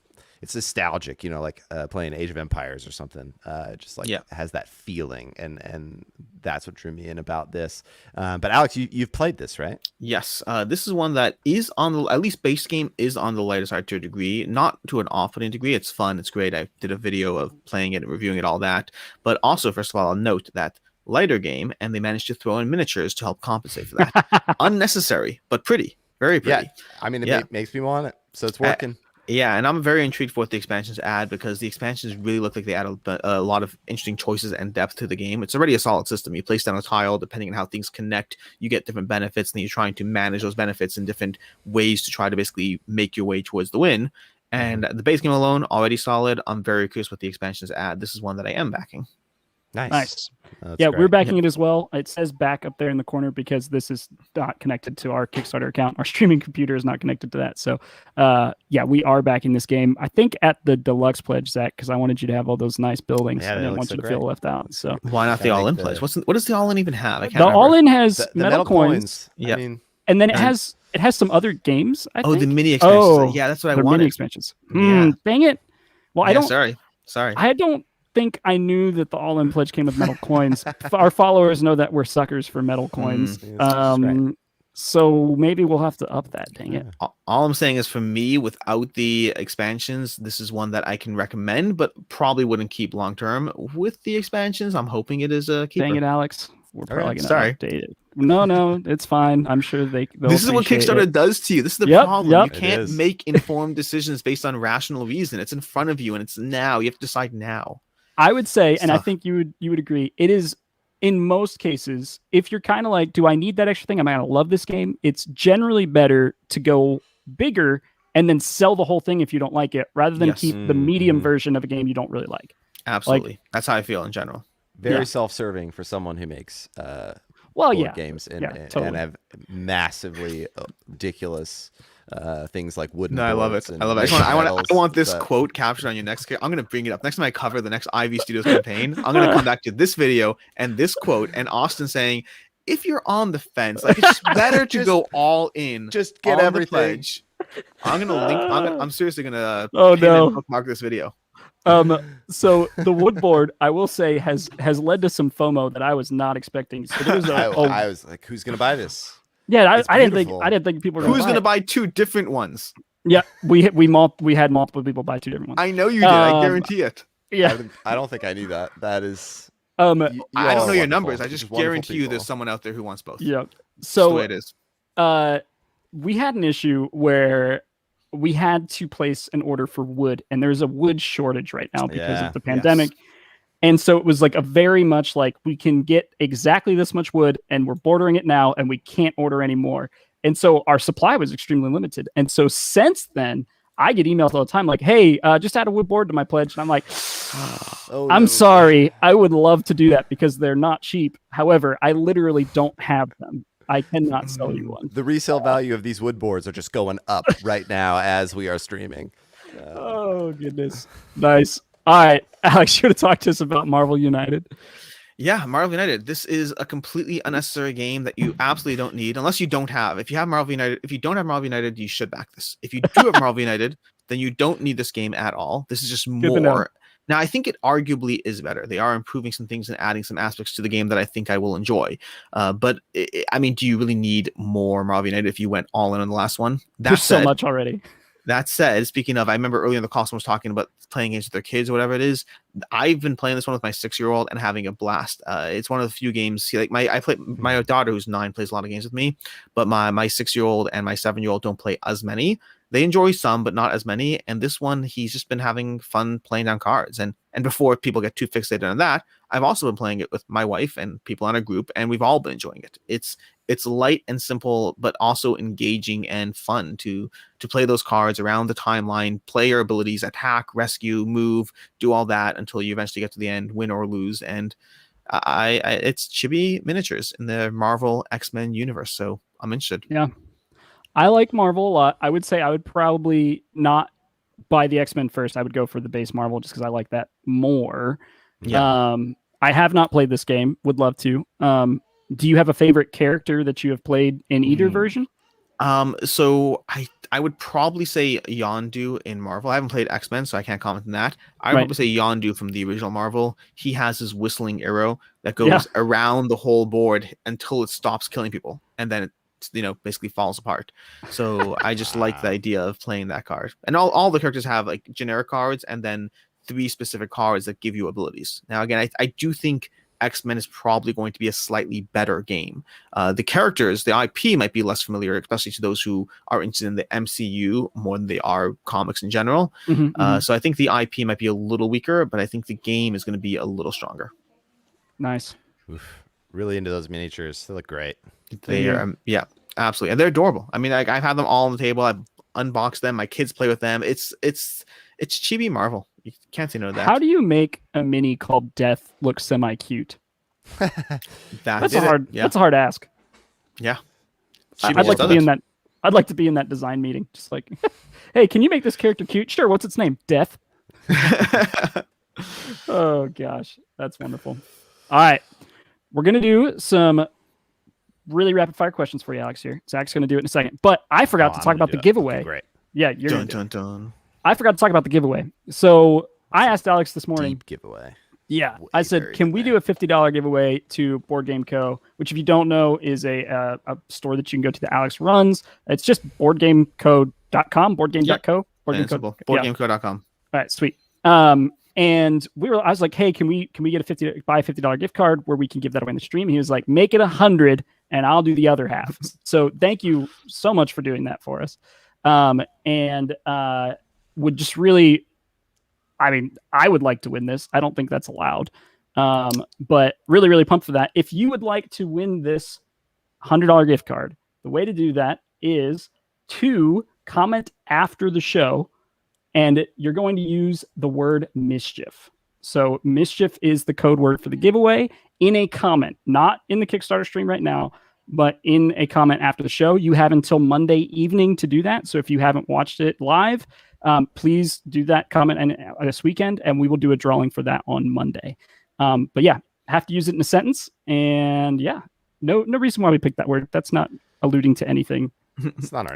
It's nostalgic, like playing Age of Empires or something. Just like has that feeling, and that's what drew me in about this. But Alex, you've played this, right? Yes, this is one that is on the, at least base game is on the lighter side to a degree, not to an off-putting degree. It's fun, it's great. I did a video of playing it and reviewing it, all that. But also, first of all, I'll note that lighter game, and they managed to throw in miniatures to help compensate for that. Unnecessary, but pretty, very pretty. Yeah, I mean, it makes me want it, so it's working. Yeah, and I'm very intrigued for what the expansions add, because the expansions really look like they add a lot of interesting choices and depth to the game. It's already a solid system. You place down a tile, depending on how things connect, you get different benefits, and you're trying to manage those benefits in different ways to try to basically make your way towards the win. And the base game alone, already solid. I'm very curious what the expansions add. This is one that I am backing. Nice. Yeah, we're backing it as well. It says back up there in the corner because this is not connected to our Kickstarter account. Our streaming computer is not connected to that. So, we are backing this game. I think at the deluxe pledge, Zach, because I wanted you to have all those nice buildings. I didn't want you to feel left out. So why not the all-in place? What does the all-in even have? I can't the remember. all-in has the metal coins. Yeah, I mean, and then it has some other games. I think. The mini expansions. Yeah, that's what I wanted. Mini expansions. Dang it. Well, I don't. Sorry. I don't think I knew that the all-in pledge came with metal coins. Our followers know that we're suckers for metal coins. So maybe we'll have to up that. Dang it. All I'm saying is, for me, without the expansions, this is one that I can recommend, but probably wouldn't keep long term. With the expansions, I'm hoping it is a keeper. Dang it, Alex. We're probably going to update it. No, it's fine. I'm sure this is what Kickstarter does to you. This is the problem. You can't make informed decisions based on rational reason. It's in front of you, and it's now. You have to decide now. I would say, and I think you would agree, it is, in most cases, if you're kind of like, do I need that extra thing? Am I going to love this game? It's generally better to go bigger and then sell the whole thing if you don't like it, rather than keep the medium version of a game you don't really like. Absolutely. That's how I feel in general. Very self-serving for someone who makes games and have massively ridiculous things like wooden. No, I love it. I want this quote captured on your next. I'm going to bring it up next time I cover the next Ivy Studios campaign. I'm going to come back to this video and this quote, and Austin saying, "If you're on the fence, like, it's better to go all in. Just get everything." I'm going to link. I'm seriously going to bookmark this video. So the wood board, I will say, has led to some FOMO that I was not expecting. So there's I was like, who's going to buy this? Yeah, I didn't think people were Who's going to buy two different ones? Yeah, we had multiple people buy two different ones. I know you did. I guarantee it. Yeah, I don't think I knew that. That is. I don't know your numbers. I just guarantee you there's someone out there who wants both. Yeah. So the way it is. We had an issue where we had to place an order for wood, and there's a wood shortage right now because of the pandemic. Yes. And so it was like a very much like, we can get exactly this much wood and we're bordering it now and we can't order anymore. And so our supply was extremely limited. And so since then, I get emails all the time like, hey, just add a wood board to my pledge. And I'm like, I'm sorry. I would love to do that because they're not cheap. However, I literally don't have them. I cannot sell you one. The resale value of these wood boards are just going up right now as we are streaming. Oh, goodness. Nice. All right, Alex, you're going to talk to us about Marvel United. Yeah, Marvel United. This is a completely unnecessary game that you absolutely don't need unless you don't have. If you have Marvel United, if you don't have Marvel United, you should back this. If you do have Marvel United, then you don't need this game at all. This is just more. Now, I think it arguably is better. They are improving some things and adding some aspects to the game that I think I will enjoy. But I mean, do you really need more Marvel United if you went all in on the last one? There's so much already. That said, speaking of, I remember earlier in the call, someone was talking about playing games with their kids or whatever it is. I've been playing this one with my 6-year-old and having a blast. It's one of the few games. Like my daughter, who's 9, plays a lot of games with me, but my 6-year-old and my 7-year-old don't play as many. They enjoy some, but not as many. And this one, he's just been having fun playing down cards. And before people get too fixated on that, I've also been playing it with my wife and people on a group, and we've all been enjoying it. It's light and simple, but also engaging and fun to play those cards around the timeline, play your abilities, attack, rescue, move, do all that until you eventually get to the end, win or lose. And it's chibi miniatures in the Marvel X-Men universe. So I'm interested. Yeah. I like Marvel a lot. I would say I would probably not buy the X-Men first. I would go for the base Marvel just because I like that more. Yeah. I have not played this game. Would love to. Do you have a favorite character that you have played in either version? So I would probably say Yondu in Marvel. I haven't played X-Men, so I can't comment on that. I would Right. probably say Yondu from the original Marvel. He has his whistling arrow that goes around the whole board until it stops killing people, and then it basically falls apart. So I just like the idea of playing that card. And all the characters have like generic cards and then 3 specific cards that give you abilities. Now again, I do think X-Men is probably going to be a slightly better game. The characters, the IP might be less familiar, especially to those who are interested in the MCU more than they are comics in general. So I think the IP might be a little weaker, but I think the game is going to be a little stronger. Nice. Oof. Really into those miniatures. They look great. They are, yeah, absolutely, and they're adorable. I mean, I've had them all on the table. I've unboxed them. My kids play with them. It's chibi Marvel. You can't say no to that. How do you make a mini called Death look semi-cute? That's a hard ask. Yeah. I'd like to be in that. I'd like to be in that design meeting. Just like, hey, can you make this character cute? Sure. What's its name? Death. Oh gosh, that's wonderful. All right, we're gonna do some really rapid fire questions for you, Alex. Here, Zach's gonna do it in a second, but I forgot to talk about the giveaway. Great. Yeah, you're dun, dun, dun. I forgot to talk about the giveaway. So I asked Alex this morning. Deep giveaway. Yeah, I said, can we do a $50 giveaway to Board Game Co., which, if you don't know, is a store that you can go to that Alex runs. It's just boardgameco.com, boardgame.co. Boardgameco.com. All right, sweet. And I was like, hey, can we get buy a $50 gift card where we can give that away in the stream? And he was like, make it 100 and I'll do the other half. So thank you so much for doing that for us. And would just really, I mean, I would like to win this. I don't think that's allowed. But really, really pumped for that. If you would like to win this $100 gift card, the way to do that is to comment after the show, and you're going to use the word mischief. So mischief is the code word for the giveaway in a comment, not in the Kickstarter stream right now, but in a comment after the show. You have until Monday evening to do that. So if you haven't watched it live, please do that comment this weekend, and we will do a drawing for that on Monday. But yeah, have to use it in a sentence, and yeah, no reason why we picked that word. That's not alluding to anything. It's not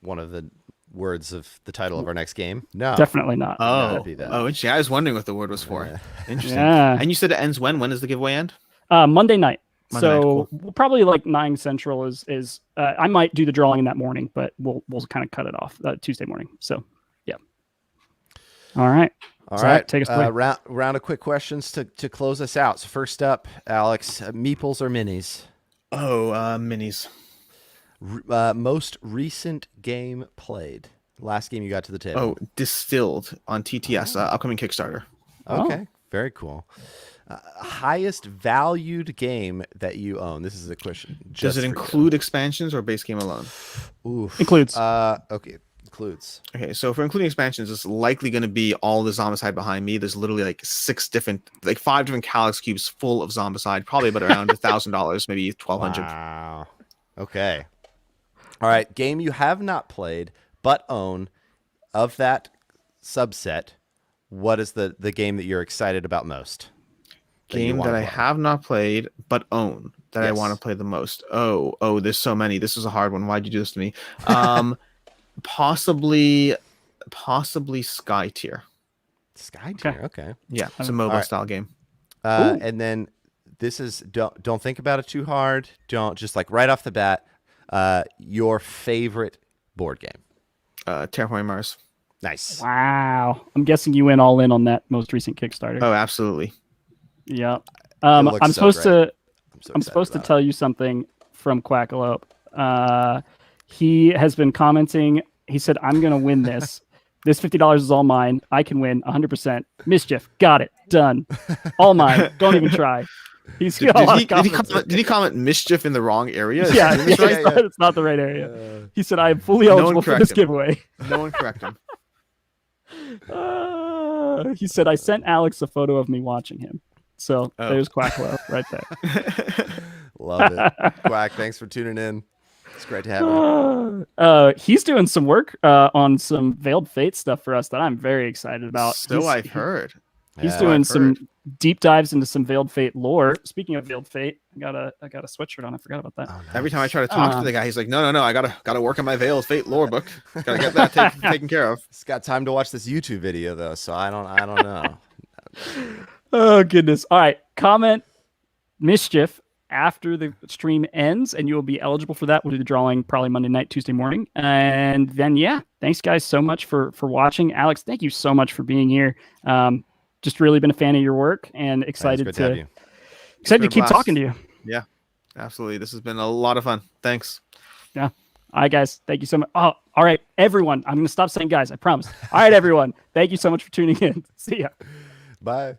one of the words of the title of our next game. No, definitely not. Interesting. I was wondering what the word was for. Interesting. Yeah. And you said it ends when? When does the giveaway end? Monday night. Cool. Probably like 9 Central is I might do the drawing that morning, but we'll kind of cut it off Tuesday morning. So yeah. All right. Zach, take us away. Round of quick questions to close us out. So first up, Alex, meeples or minis? Minis. Most recent game played. Last game you got to the table. Distilled on TTS, upcoming Kickstarter. Okay, very cool. Highest valued game that you own. This is a question. Does it include expansions or base game alone? Oof. Includes. Okay, includes. Okay, so for including expansions, it's likely going to be all the Zombicide behind me. There's literally like 5 different Calyx cubes full of Zombicide, probably about around $1,000, maybe $1,200. Wow. Okay. All right, game you have not played but own. Of that subset, what is the game that you're excited about most? Game that I have not played but own that I want to play the most. Oh, there's so many. This is a hard one. Why'd you do this to me? Possibly Sky Tier. Sky Tier. Okay. Yeah, it's a mobile style game. And then this is don't think about it too hard. Don't just like right off the bat. Your favorite board game? Terraforming Mars. Nice. Wow. I'm guessing you went all in on that most recent Kickstarter. Oh, absolutely. Yeah. I'm supposed to tell you something from Quackalope. He has been commenting. He said, I'm going to win this. This $50 is all mine. I can win 100%. Mischief. Got it. Done. All mine. Don't even try. Did he comment mischief in the wrong area? It's not the right area. He said, I am fully eligible for this giveaway. No one correct him. He said, I sent Alex a photo of me watching him. So there's Quacklow right there. Love it. Quack, thanks for tuning in. It's great to have you. He's doing some work on some Veiled Fate stuff for us that I'm very excited about. So I've heard. He's doing some deep dives into some Veiled Fate lore. Speaking of Veiled Fate, I got a sweatshirt on. I forgot about that. Oh, nice. Every time I try to talk to the guy, he's like, no, I gotta work on my Veiled Fate lore book. Gotta get that taken care of. It's got time to watch this YouTube video though, so I don't know. Oh goodness! All right, comment Mischief after the stream ends, and you will be eligible for that. We'll do the drawing probably Monday night, Tuesday morning, and then yeah, thanks guys so much for watching. Alex, thank you so much for being here. Just really been a fan of your work and excited to keep talking to you. Yeah, absolutely. This has been a lot of fun. Thanks. Yeah. All right, guys. Thank you so much. Oh, all right, everyone. I'm going to stop saying guys. I promise. All right, everyone. Thank you so much for tuning in. See ya. Bye.